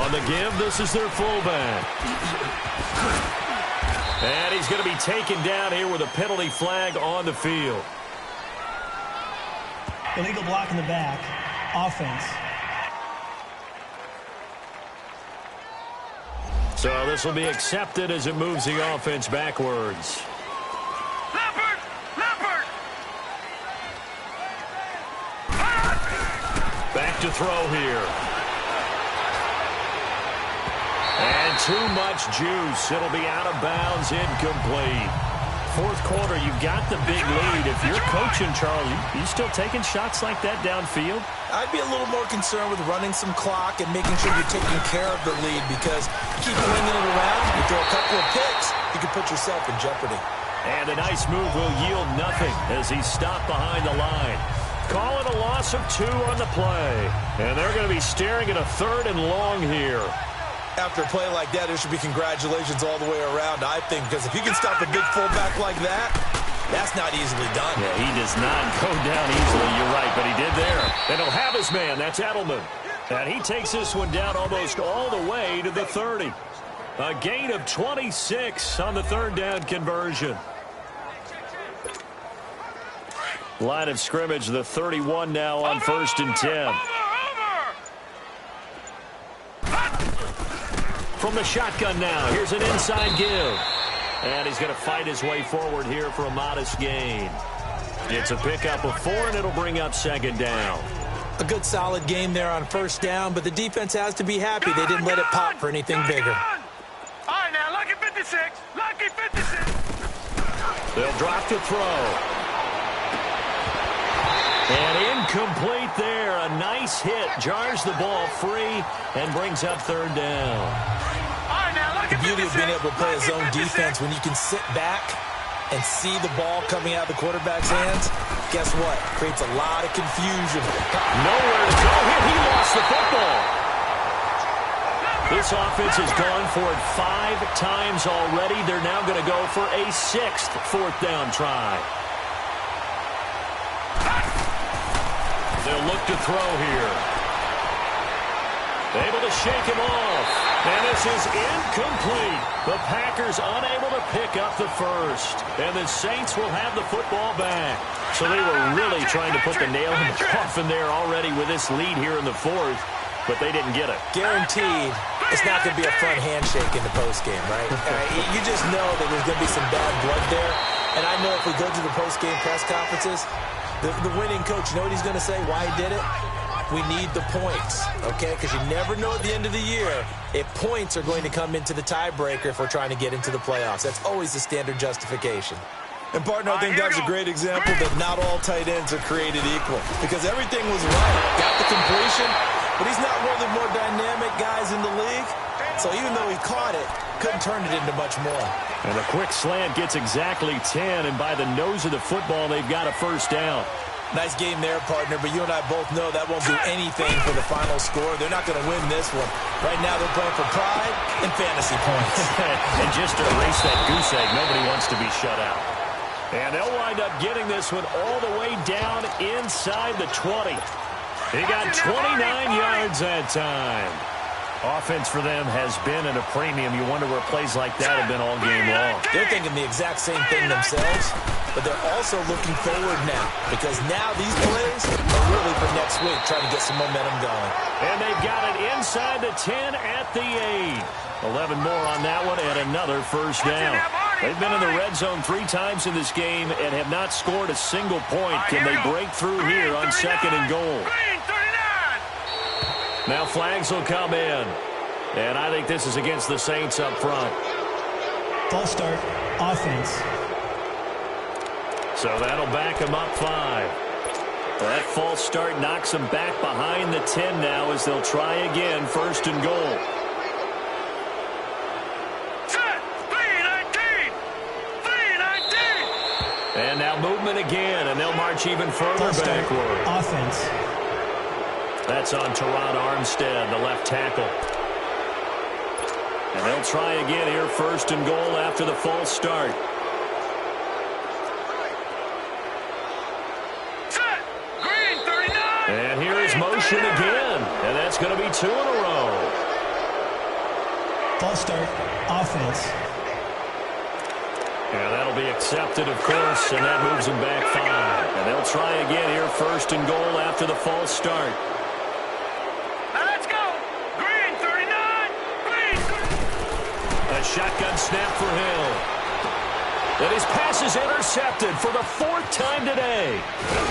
Speaker 3: On the give, this is their fullback. And he's going to be taken down here with a penalty flag on the field.
Speaker 5: Illegal block in the back. Offense.
Speaker 3: So this will be accepted as it moves the offense backwards.
Speaker 6: Leopard! Leopard!
Speaker 3: Back to throw here. And too much juice. It'll be out of bounds, incomplete. Fourth quarter, you've got the big lead. If you're coaching, Charles, you still taking shots like that downfield?
Speaker 4: I'd be a little more concerned with running some clock and making sure you're taking care of the lead because you keep flinging it around, you throw a couple of picks, you can put yourself in jeopardy.
Speaker 3: And a nice move will yield nothing as he's stopped behind the line. Call it a loss of 2 on the play. And they're going to be staring at a 3rd and long here.
Speaker 4: After a play like that, there should be congratulations all the way around, I think, because if you can stop a big fullback like that, that's not easily done.
Speaker 3: Yeah, he does not go down easily, you're right, but he did there. And he'll have his man, that's Edelman. And he takes this one down almost all the way to the 30. A gain of 26 on the 3rd down conversion. Line of scrimmage, the 31 now on 1st and 10. From the shotgun now, here's an inside give. And he's going to fight his way forward here for a modest gain. It's a pickup of 4, and it'll bring up 2nd down.
Speaker 4: A good solid game there on 1st down, but the defense has to be happy they didn't let it pop for anything bigger.
Speaker 6: All right, now, lucky 56. Lucky 56.
Speaker 3: They'll drop to throw. And incomplete there. A nice hit. Jars the ball free and brings up 3rd down.
Speaker 4: The beauty of being able to play a zone defense when you can sit back and see the ball coming out of the quarterback's hands, guess what? Creates a lot of confusion.
Speaker 3: Nowhere to go here. He lost the football. This offense has gone for it 5 times already. They're now going to go for a 6th 4th down try. They'll look to throw here. Able to shake him off. And this is incomplete. The Packers unable to pick up the 1st. And the Saints will have the football back. So they were really trying to put the nail in the coffin there already with this lead here in the 4th. But they didn't get it.
Speaker 4: Guaranteed, it's not going to be a fun handshake in the postgame, right? You just know that there's going to be some bad blood there. And I know if we go to the postgame press conferences, the winning coach, you know what he's going to say, why he did it? We need the points, okay? Because you never know at the end of the year if points are going to come into the tiebreaker if we're trying to get into the playoffs. That's always the standard justification. And, partner, I think that's a great example that not all tight ends are created equal because everything was right. Got the completion, but he's not one of the more dynamic guys in the league. So even though he caught it, couldn't turn it into much more.
Speaker 3: And a quick slant gets exactly 10, and by the nose of the football, they've got a first down.
Speaker 4: Nice game there, partner, but you and I both know that won't do anything for the final score. They're not going to win this one. Right now, they're playing for pride and fantasy points.
Speaker 3: And just to erase that goose egg, nobody wants to be shut out. And they'll wind up getting this one all the way down inside the 20. He got 29 yards that time. Offense for them has been at a premium. You wonder where plays like that have been all game long.
Speaker 4: They're thinking the exact same thing themselves, but they're also looking forward now because now these plays are really for next week, trying to get some momentum going.
Speaker 3: And they've got it inside the 10 at the 8. 11 more on that one and another first down. They've been in the red zone 3 times in this game and have not scored a single point. Can they break through here on 2nd and goal? Now flags will come in. And I think this is against the Saints up front.
Speaker 5: False start, offense.
Speaker 3: So that'll back him up 5. That false start knocks them back behind the 10 now as they'll try again, 1st and goal.
Speaker 6: Set, 3-19.
Speaker 3: And now movement again, and they'll march even further
Speaker 5: False start,
Speaker 3: backward.
Speaker 5: offense.
Speaker 3: That's on Teron Armstead, the left tackle. And they'll try again here, 1st and goal after the false start.
Speaker 6: Set, green, 39.
Speaker 3: And here is motion again, and that's going to be 2 in a row.
Speaker 5: False start, offense.
Speaker 3: And that'll be accepted, of course, and that moves them back 5. And they'll try again here, 1st and goal after the false start.
Speaker 6: Let's go. Green, 39. Green.
Speaker 3: A shotgun snap for Hill. And his pass is intercepted for the 4th time today.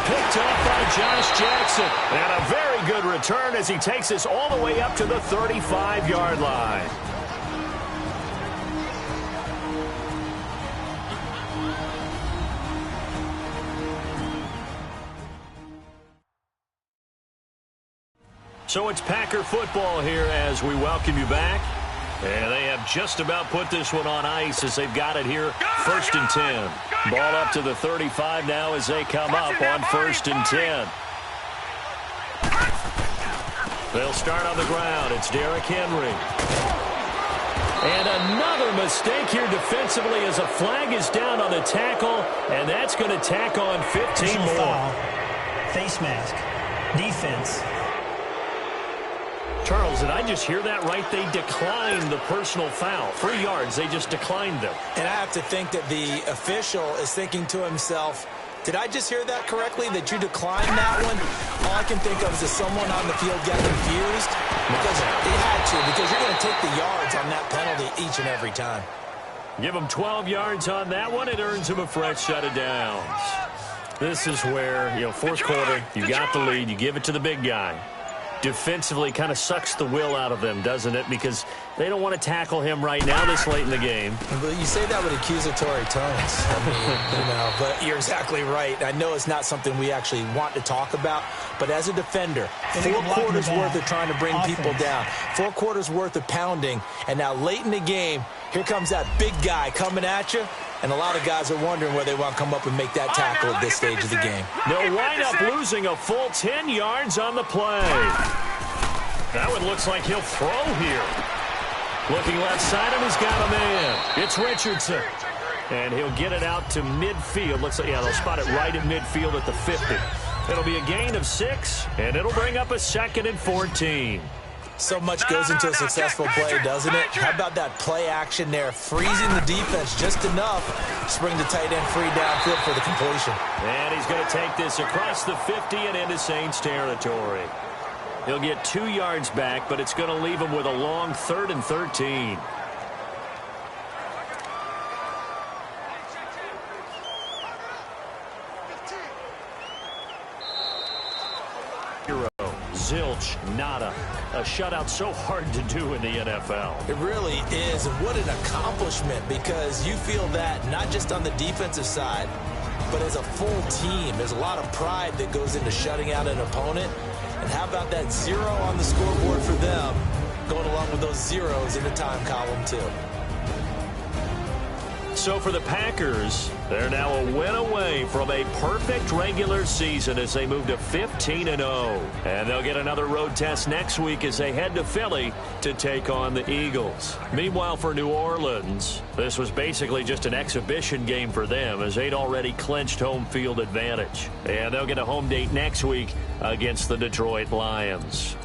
Speaker 3: Picked off by Josh Jackson. And a very good return as he takes this all the way up to the 35-yard line. So it's Packer football here as we welcome you back. And they have just about put this one on ice as they've got it here, 1st and 10. Ball up to the 35 now as they come up on 1st and 10. They'll start on the ground. It's Derrick Henry. And another mistake here defensively as a flag is down on the tackle, and that's going to tack on 15 more.
Speaker 5: Foul. Face mask. Defense.
Speaker 3: Charles, did I just hear that right? They declined the personal foul. 3 yards, they just declined them.
Speaker 4: And I have to think that the official is thinking to himself, did I just hear that correctly, that you declined that one? All I can think of is that someone on the field got confused because they had to, because you're going to take the yards on that penalty each and every time.
Speaker 3: Give them 12 yards on that one. It earns them a fresh set of downs. This is where, 4th quarter, you got the lead, you give it to the big guy. Defensively kind of sucks the will out of them, doesn't it? Because they don't want to tackle him right now this late in the game.
Speaker 4: But you say that with accusatory tones. I mean, but you're exactly right. I know it's not something we actually want to talk about, but as a defender, 4 quarters worth of trying to bring people down, 4 quarters worth of pounding, and now late in the game, here comes that big guy coming at you. And a lot of guys are wondering where they want to come up and make that tackle at this stage of the game.
Speaker 3: They'll wind up losing a full 10 yards on the play. That one looks like he'll throw here. Looking left side, and he's got a man. It's Richardson. And he'll get it out to midfield. Looks like, they'll spot it right at midfield at the 50. It'll be a gain of 6, and it'll bring up a 2nd and 14.
Speaker 4: So much goes into a successful play, doesn't it? How about that play action there, freezing the defense just enough to bring the tight end free downfield for the completion.
Speaker 3: And he's going to take this across the 50 and into Saints territory. He'll get 2 yards back, but it's going to leave him with a long 3rd and 13. Zilch, nada. A shutout so hard to do in the NFL.
Speaker 4: It really is. And what an accomplishment, because you feel that not just on the defensive side, but as a full team. There's a lot of pride that goes into shutting out an opponent. And how about that 0 on the scoreboard for them, going along along with those zeros in the time column, too.
Speaker 3: So for the Packers, they're now a win away from a perfect regular season as they move to 15-0. And they'll get another road test next week as they head to Philly to take on the Eagles. Meanwhile, for New Orleans, this was basically just an exhibition game for them as they'd already clinched home field advantage. And they'll get a home date next week against the Detroit Lions.